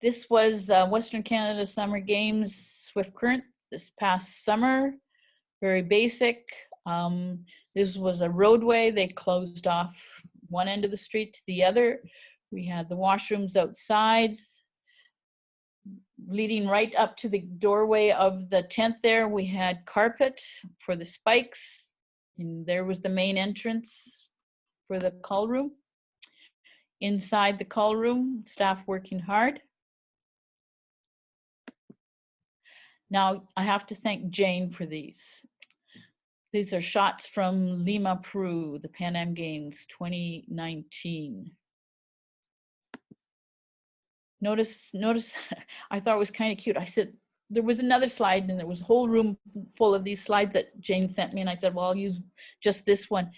This was Western Canada Summer Games Swift Current this past summer. Very basic. This was a roadway. They closed off one end of the street to the other. We had the washrooms outside. Leading right up to the doorway of the tent there, we had carpet for the spikes. And there was the main entrance for the call room. Inside the call room, staff working hard. Now, I have to thank Jane for these. These are shots from Lima, Peru, the Pan Am Games 2019. Notice, I thought it was kind of cute. I said, there was another slide, and there was a whole room full of these slides that Jane sent me, and I said, well, I'll use just this one.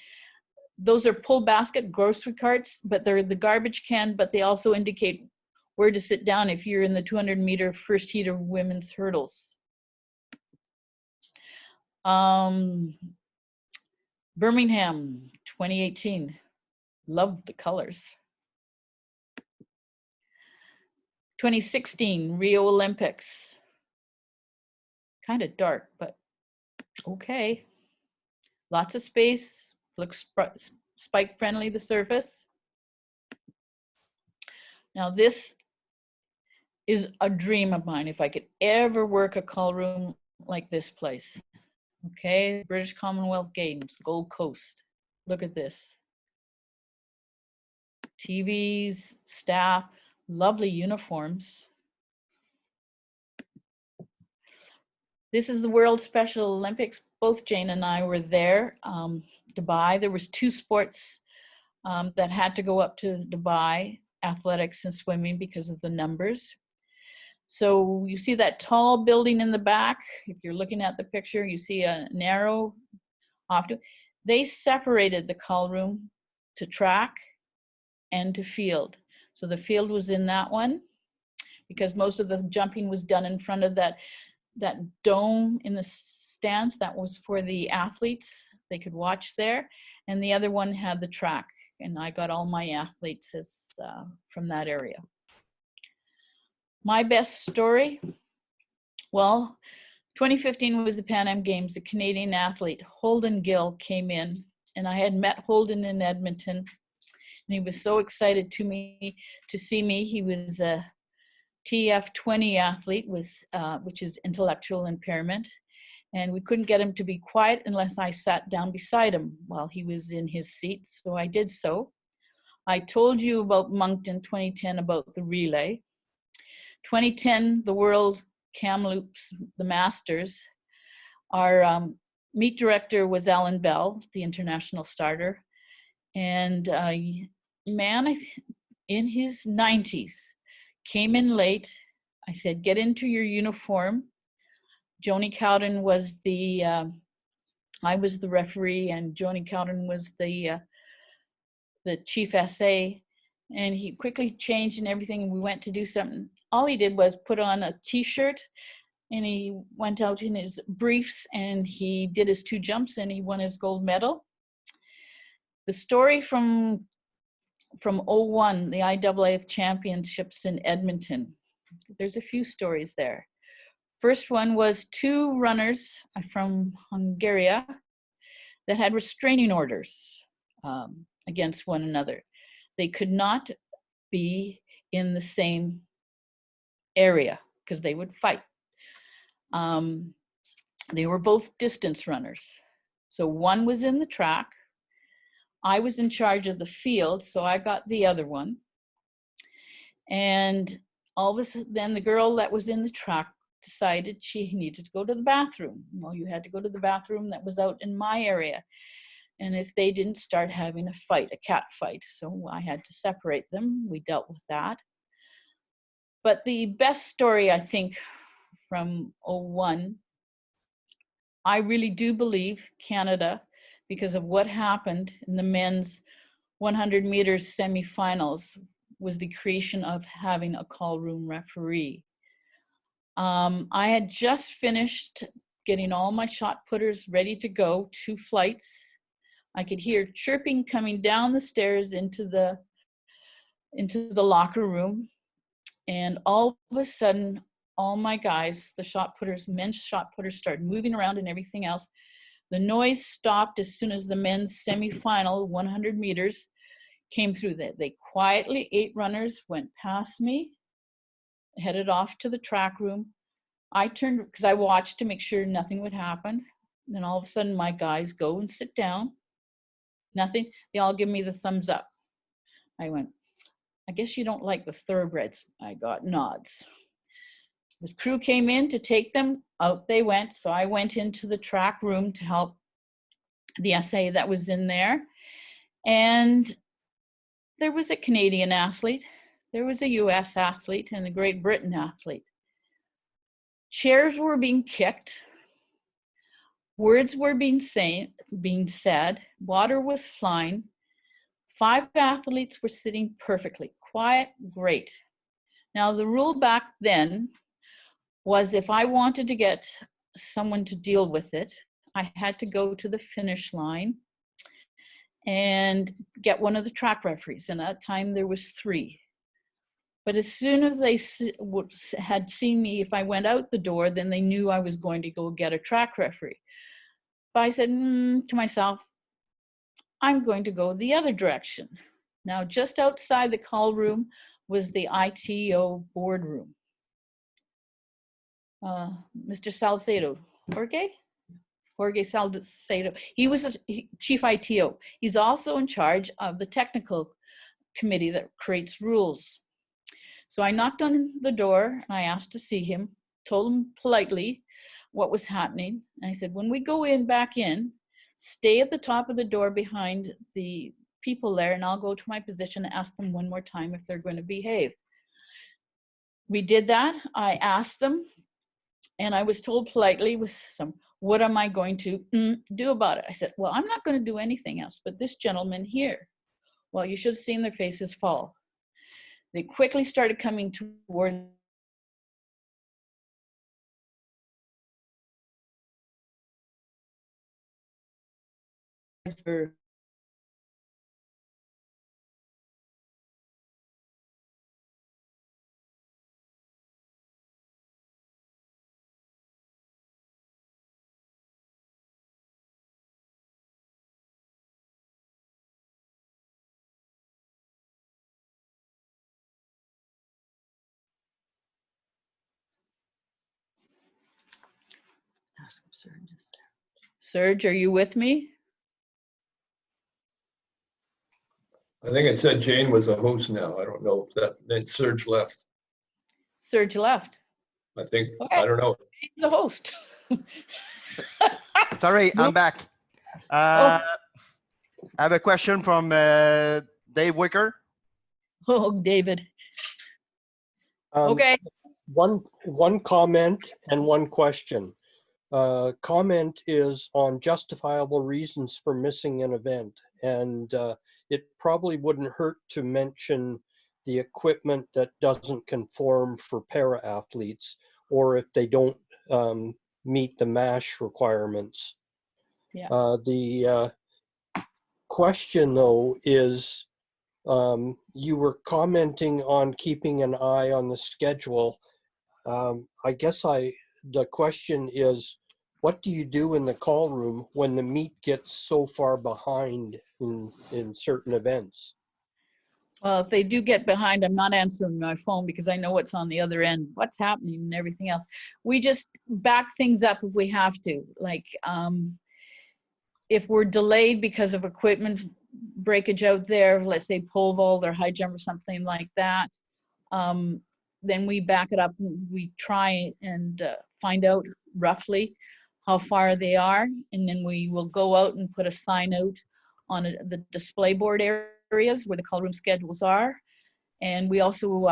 Those are pull basket grocery carts, but they're the garbage can, but they also indicate where to sit down if you're in the 200-meter first heat of women's hurdles. Birmingham, 2018. Love the colors. 2016, Rio Olympics. Kind of dark, but okay. Lots of space. Looks spike friendly, the surface. Now this is a dream of mine, if I could ever work a call room like this place. Okay, British Commonwealth Games, Gold Coast. Look at this. TVs, staff, lovely uniforms. This is the World Special Olympics. Both Jane and I were there. Dubai, there was 2 sports that had to go up to Dubai, athletics and swimming, because of the numbers. So you see that tall building in the back. If you're looking at the picture, you see a narrow off to. They separated the call room to track and to field. So the field was in that one, because most of the jumping was done in front of that dome in the stands. That was for the athletes. They could watch there. And the other one had the track. And I got all my athletes from that area. My best story, well, 2015 was the Pan Am Games. The Canadian athlete Holden Gill came in, and I had met Holden in Edmonton, and he was so excited to see me. He was a TF20 athlete which is intellectual impairment, and we couldn't get him to be quiet unless I sat down beside him while he was in his seat, so I did so. I told you about Moncton 2010, about the relay. 2010, the World Kamloops, the Masters. Our meet director was Alan Bell, the international starter. And man, in his 90s, came in late. I said, get into your uniform. Joni Cowden was I was the referee, and Joni Cowden was the chief SA. And he quickly changed and everything, and we went to do something. All he did was put on a t-shirt, and he went out in his briefs, and he did his 2 jumps, and he won his gold medal. The story from '01, the IAAF championships in Edmonton, there's a few stories there. First one was 2 runners from Hungary that had restraining orders against one another. They could not be in the same area because they would fight. They were both distance runners. So one was in the track. I was in charge of the field, so I got the other one. And all of a sudden, then the girl that was in the track decided she needed to go to the bathroom. Well, you had to go to the bathroom that was out in my area. And if they didn't start having a fight, a cat fight, so I had to separate them. We dealt with that. But the best story, I think, from '01, I really do believe Canada, because of what happened in the men's 100 meters semifinals, was the creation of having a call room referee. I had just finished getting all my shot putters ready to go, 2 flights. I could hear chirping coming down the stairs into the locker room. And all of a sudden, all my guys, the shot putters, men's shot putters, started moving around and everything else. The noise stopped as soon as the men's semifinal 100 meters came through. They quietly, 8 runners went past me, headed off to the track room. I turned, because I watched to make sure nothing would happen. Then all of a sudden, my guys go and sit down. Nothing. They all give me the thumbs up. I went, I guess you don't like the thoroughbreds. I got nods. The crew came in to take them. Out they went. So I went into the track room to help the SA that was in there. And there was a Canadian athlete. There was a US athlete and a Great Britain athlete. Chairs were being kicked. Words were being said. Water was flying. 5 athletes were sitting perfectly, quiet, great. Now, the rule back then was if I wanted to get someone to deal with it, I had to go to the finish line and get one of the track referees. And at that time, there was 3. But as soon as they had seen me, if I went out the door, then they knew I was going to go get a track referee. But I said to myself, I'm going to go the other direction. Now, just outside the call room was the ITO boardroom. Mr. Salcedo, Jorge Salcedo, he was a chief ITO. He's also in charge of the technical committee that creates rules. So I knocked on the door and I asked to see him, told him politely what was happening. And I said, when we go back in, stay at the top of the door behind the people there, and I'll go to my position and ask them one more time if they're going to behave. We did that. I asked them, and I was told politely with some, what am I going to do about it? I said, well, I'm not going to do anything else, but this gentleman here, well, you should have seen their faces fall. They quickly started coming towards her. Ask him, Serge, are you with me? I think it said Jane was a host now. I don't know if that meant Serge left. Serge left. I think, Okay. I don't know. He's the host. Sorry, I'm back. I have a question from Dave Wicker. Oh, David. Um, Okay. One comment and one question. Comment is on justifiable reasons for missing an event. And it probably wouldn't hurt to mention the equipment that doesn't conform for para-athletes, or if they don't meet the MASH requirements. Yeah. The question though is, you were commenting on keeping an eye on the schedule. I guess the question is, what do you do in the call room when the meet gets so far behind in certain events? Well, if they do get behind, I'm not answering my phone because I know what's on the other end, what's happening and everything else. We just back things up if we have to. Like if we're delayed because of equipment breakage out there, let's say pole vault or high jump or something like that, then we back it up and we try and find out roughly how far they are. And then we will go out and put a sign out on the display board areas where the call room schedules are. And we also,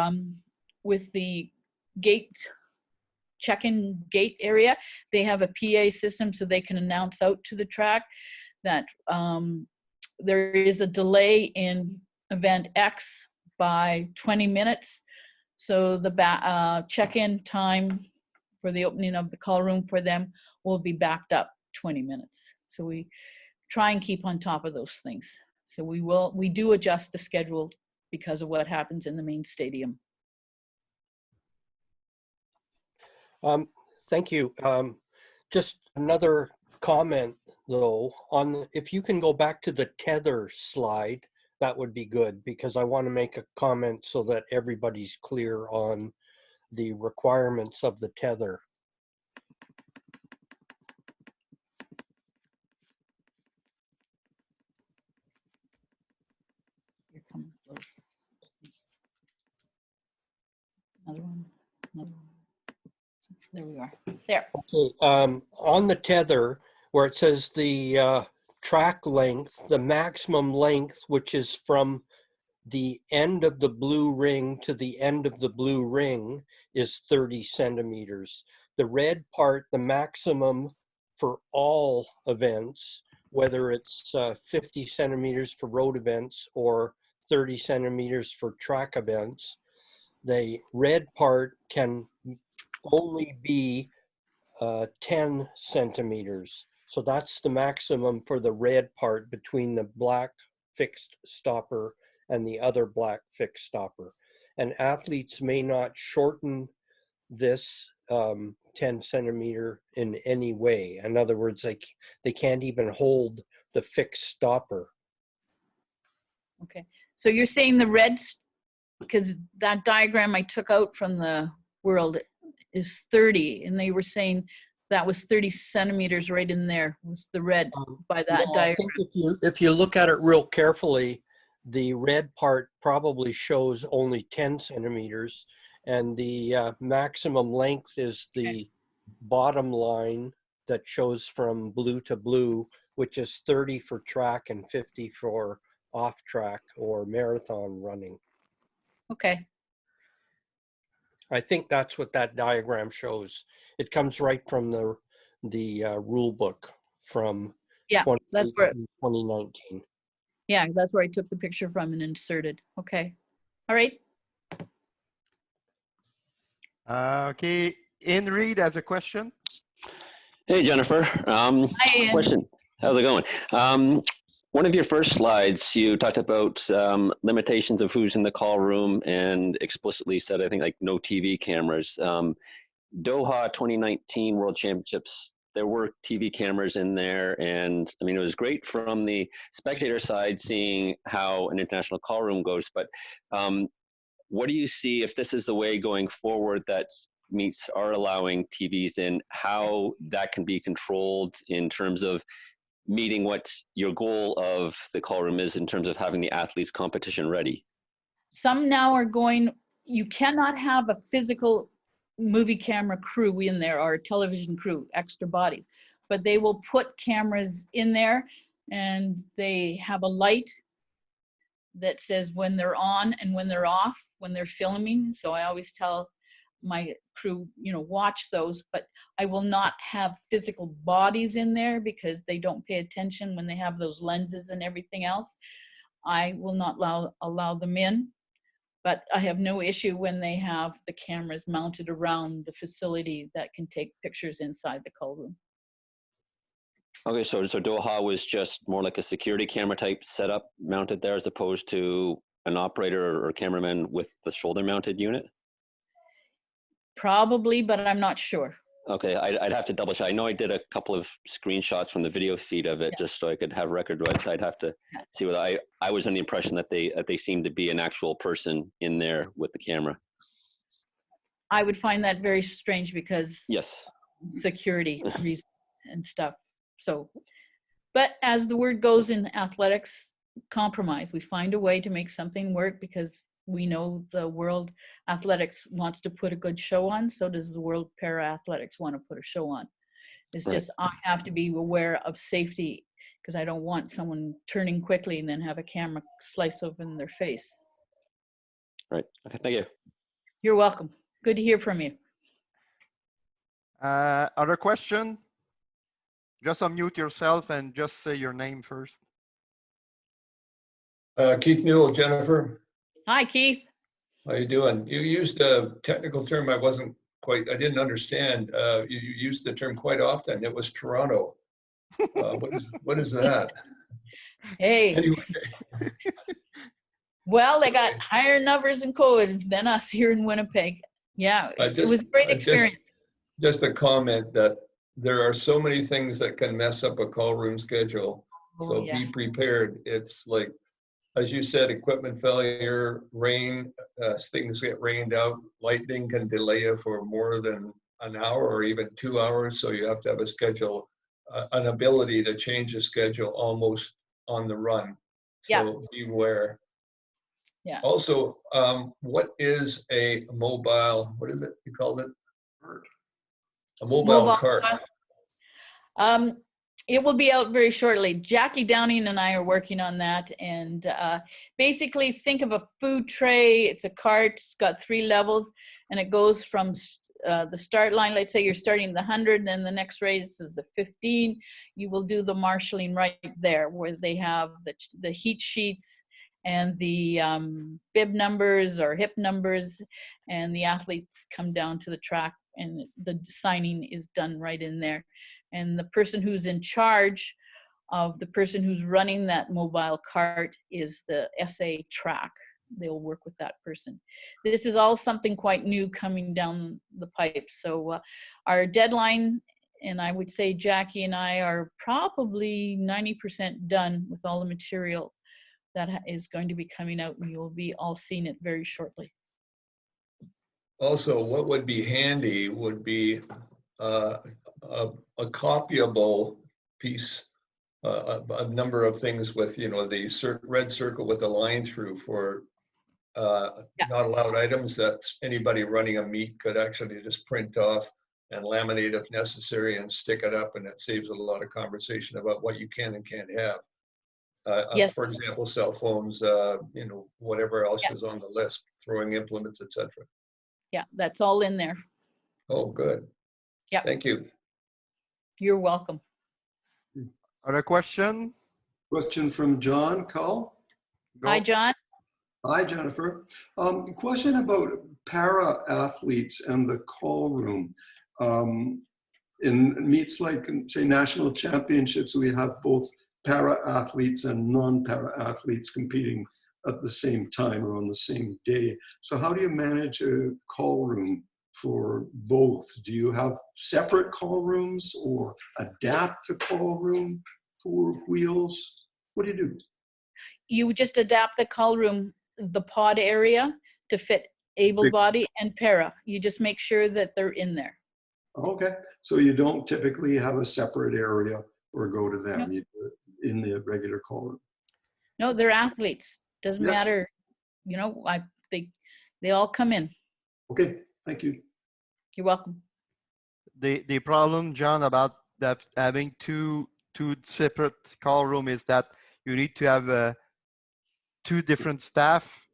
with the gate, check-in gate area, they have a PA system so they can announce out to the track that there is a delay in event X by 20 minutes. So the check-in time for the opening of the call room for them will be backed up 20 minutes. So we try and keep on top of those things. So we do adjust the schedule because of what happens in the main stadium. Thank you. Just another comment though, if you can go back to the tether slide, that would be good, because I want to make a comment so that everybody's clear on the requirements of the tether. Here comes those. Another one. There we are. There. Okay, on the tether, where it says the track length, the maximum length, which is from the end of the blue ring to the end of the blue ring, is 30 centimeters. The red part, the maximum for all events, whether it's 50 centimeters for road events or 30 centimeters for track events, the red part can only be 10 centimeters. So that's the maximum for the red part between the black fixed stopper and the other black fixed stopper. And athletes may not shorten this 10 centimeter in any way. In other words, they can't even hold the fixed stopper. Okay. So you're saying the red, because that diagram I took out from the world is 30, and they were saying that was 30 centimeters right in there was the red by that No, diagram. I think if you look at it real carefully, the red part probably shows only 10 centimeters, and the maximum length is the bottom line that shows from blue to blue, which is 30 for track and 50 for off track or marathon running. Okay. I think that's what that diagram shows. It comes right from the rule book from Yeah, that's where 2019. Yeah, that's where I took the picture from and inserted. Okay. All right. Okay, Ian Reed has a question. Hey, Jennifer. Hi, Ian. Question. How's it going? One of your first slides, you talked about limitations of who's in the call room and explicitly said, I think, like no TV cameras. Doha 2019 World Championships, there were TV cameras in there. And I mean, it was great from the spectator side seeing how an international call room goes. But what do you see if this is the way going forward that meets are allowing TVs in, how that can be controlled in terms of meeting what your goal of the call room is in terms of having the athletes competition ready? Some now are going, you cannot have a physical movie camera crew in there or a television crew, extra bodies. but they will put cameras in there, and they have a light that says when they're on and when they're off, when they're filming. So I always tell my crew, watch those, but I will not have physical bodies in there because they don't pay attention when they have those lenses and everything else. I will not allow them in, but I have no issue when they have the cameras mounted around the facility that can take pictures inside the call room. Okay, so Doha was just more like a security camera type setup mounted there as opposed to an operator or cameraman with the shoulder mounted unit? Probably, but I'm not sure. Okay, I'd have to double check. I know I did a couple of screenshots from the video feed of it just so I could have record, but I'd have to see what I was under the impression that they seemed to be an actual person in there with the camera. I would find that very strange because Yes. security reasons and stuff. So, but as the word goes in athletics, compromise. We find a way to make something work because we know the World Athletics wants to put a good show on. So does the World Para Athletics want to put a show on. It's Right. just I have to be aware of safety because I don't want someone turning quickly and then have a camera slice open their face. Right. Okay, thank you. You're welcome. Good to hear from you. Other question? Just unmute yourself and just say your name first. Keith Newell, Jennifer, Hi, Keith. how you doing? You used a technical term I didn't understand. You used the term quite often. It was Toronto. What is that? Hey. Anyway, Well, they got higher numbers in COVID than us here in Winnipeg. Yeah, it was a great experience. Just a comment that there are so many things that can mess up a call room schedule. So be prepared. It's like, as you said, equipment failure, rain, things get rained out. Lightning can delay you for more than an hour or even 2 hours. So you have to have a schedule, an ability to change the schedule almost on the run. So beware. Yeah. Also, what is a mobile, what is it you called it? A mobile cart. It will be out very shortly. Jackie Downing and I are working on that. And basically think of a food tray. It's a cart. It's got 3 levels. And it goes from the start line. Let's say you're starting the 100. Then the next race is the 15. You will do the marshalling right there where they have the heat sheets and the bib numbers or hip numbers. And the athletes come down to the track and the signing is done right in there. And the person who's in charge of the person who's running that mobile cart is the SA track. They'll work with that person. This is all something quite new coming down the pipe. So our deadline, and I would say Jackie and I are probably 90% done with all the material that is going to be coming out, and you'll be all seeing it very shortly. Also, what would be handy would be a copyable piece, a number of things with, the red circle with a line through for not allowed items that anybody running a meet could actually just print off and laminate if necessary and stick it up, and it saves a lot of conversation about what you can and can't have. For example, cell phones, whatever else is on the list, throwing implements, etc. Yeah, that's all in there. Oh, good. Yeah. Thank you. You're welcome. Other question? Question from John Cull. Hi, John. Hi, Jennifer. Question about para athletes and the call room. In meets like, say, national championships, we have both para athletes and non-para athletes competing at the same time or on the same day. So how do you manage a call room for both? Do you have separate call rooms or adapt the call room for wheels? What do you do? You just adapt the call room, the pod area, to fit able body and para. You just make sure that they're in there. Okay, so you don't typically have a separate area or go to them. No. You do it in the regular call room. No, they're athletes. Doesn't Yes. matter. They all come in. Okay, thank you. You're welcome. The problem, John, about that having two separate call room is that you need to have two different staff,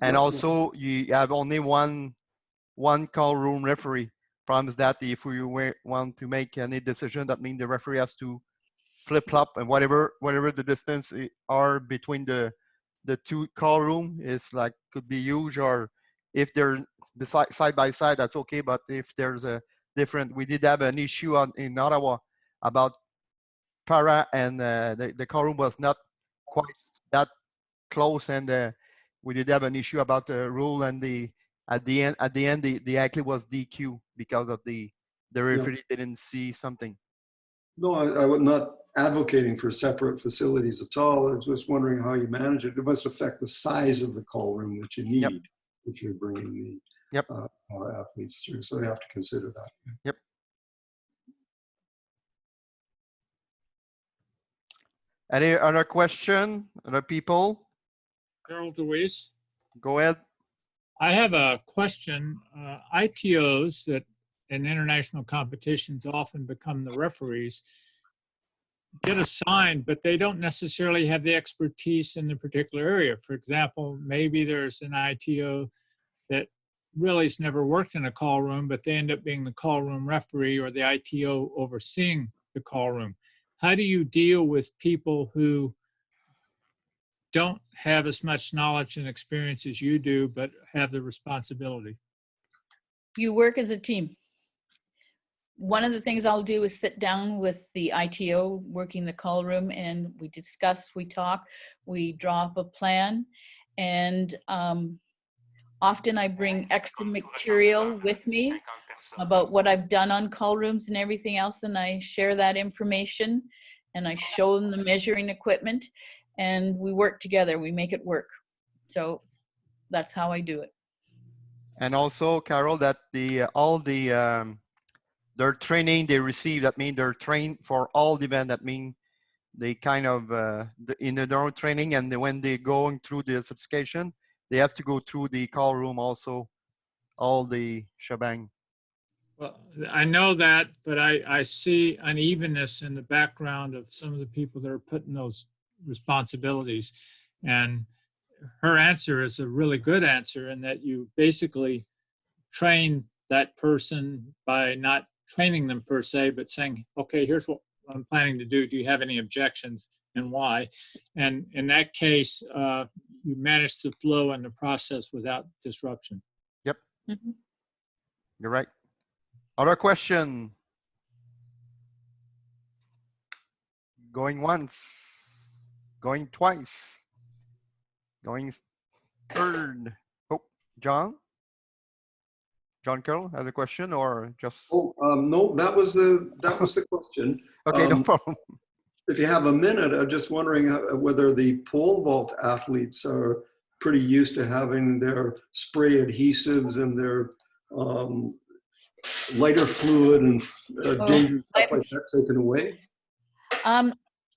and also you have only one call room referee. Problem is that if we want to make any decision, that means the referee has to flip flop, and whatever the distance are between the two call room is like could be huge, or if they're side by side, that's okay. But if there's a different, we did have an issue in Ottawa about para, and the call room was not quite that close, and we did have an issue about the rule, and at the end the actually was DQ because of the referee didn't see something. No, I was not advocating for separate facilities at all. I was just wondering how you manage it. It must affect the size of the call room that you need if you're bringing the athletes through. So you have to consider that. Yep. Any other question? Other people? Harold Luis. Go ahead. I have a question. ITOs that in international competitions often become the referees get assigned, but they don't necessarily have the expertise in the particular area. For example, maybe there's an ITO that really has never worked in a call room, but they end up being the call room referee or the ITO overseeing the call room. How do you deal with people who don't have as much knowledge and experience as you do, but have the responsibility? You work as a team. One of the things I'll do is sit down with the ITO working the call room, and we discuss, we talk, we draw up a plan, and often I bring extra material with me about what I've done on call rooms and everything else, and I share that information, and I show them the measuring equipment, and we work together, we make it work. So that's how I do it. And also, Carol, that all their training they receive, that means they're trained for all the event. That means they kind of in their own training, and when they're going through the certification, they have to go through the call room also, all the shebang. Well, I know that, but I see unevenness in the background of some of the people that are putting those responsibilities. And her answer is a really good answer in that you basically train that person by not training them per se, but saying, okay, here's what I'm planning to do. Do you have any objections and why? And in that case, you manage the flow and the process without disruption. Yep. Mm-hmm. You're right. Other question? Going once, going twice, going third. Oh, John Carroll has a question, or just? Oh, no, that was the question. Okay, no problem. If you have a minute, I'm just wondering whether the pole vault athletes are pretty used to having their spray adhesives and their lighter fluid and dangerous stuff like that taken away.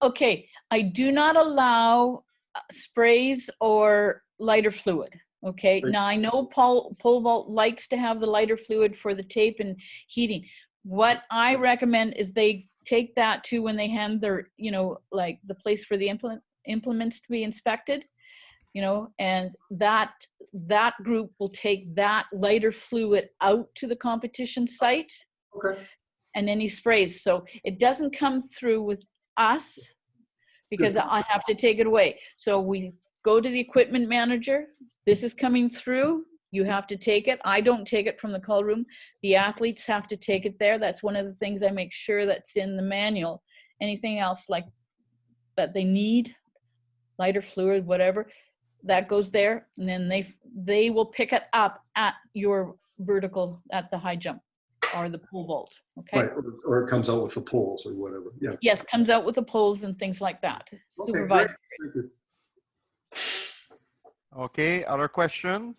Okay, I do not allow sprays or lighter fluid. Okay, now I know pole vault likes to have the lighter fluid for the tape and heating. What I recommend is they take that to when they hand their, like the place for the implements to be inspected, and that group will take that lighter fluid out to the competition site. Okay. And then he sprays. So it doesn't come through with us because I have to take it away. So we go to the equipment manager. This is coming through. You have to take it. I don't take it from the call room. The athletes have to take it there. That's one of the things I make sure that's in the manual. Anything else like that they need, lighter fluid, whatever, that goes there. And then they will pick it up at your vertical, at the high jump or the pole vault. Okay. Right, or it comes out with the poles or whatever. Yeah. Yes, comes out with the poles and things like that. Okay, Supervisor. great. Thank you. Okay, other question?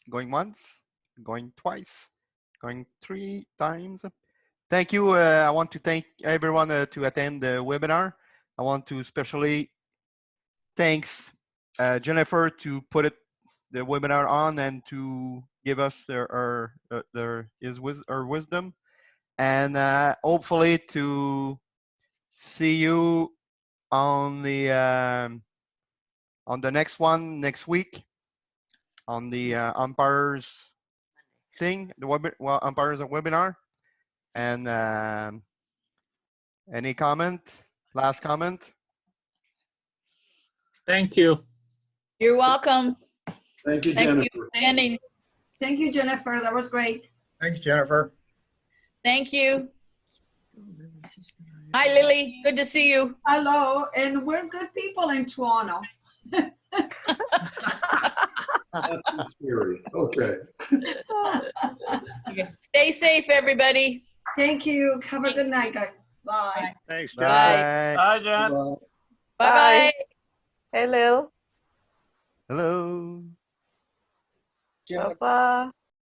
Going once, going twice, going 3 times. Thank you. I want to thank everyone to attend the webinar. I want to especially thanks Jennifer to put the webinar on and to give us her wisdom. and hopefully to see you on the next one next week on the umpires thing, umpires webinar. And any comment? Last comment? Thank you. You're welcome. Thank you, Thank Jennifer. you, Jenny. Thank you, Jennifer. That was great. Thanks, Jennifer. Thank you. Hi, Lily. Good to see you. Hello, and we're good people in Toronto. That's scary. Okay. Stay safe, everybody. Thank you. Have a good night, guys. Bye. Thanks, Jen. Bye. Bye, Jen. Bye. Bye-bye. Hey, Lil. Hello. Jennifer. Papa.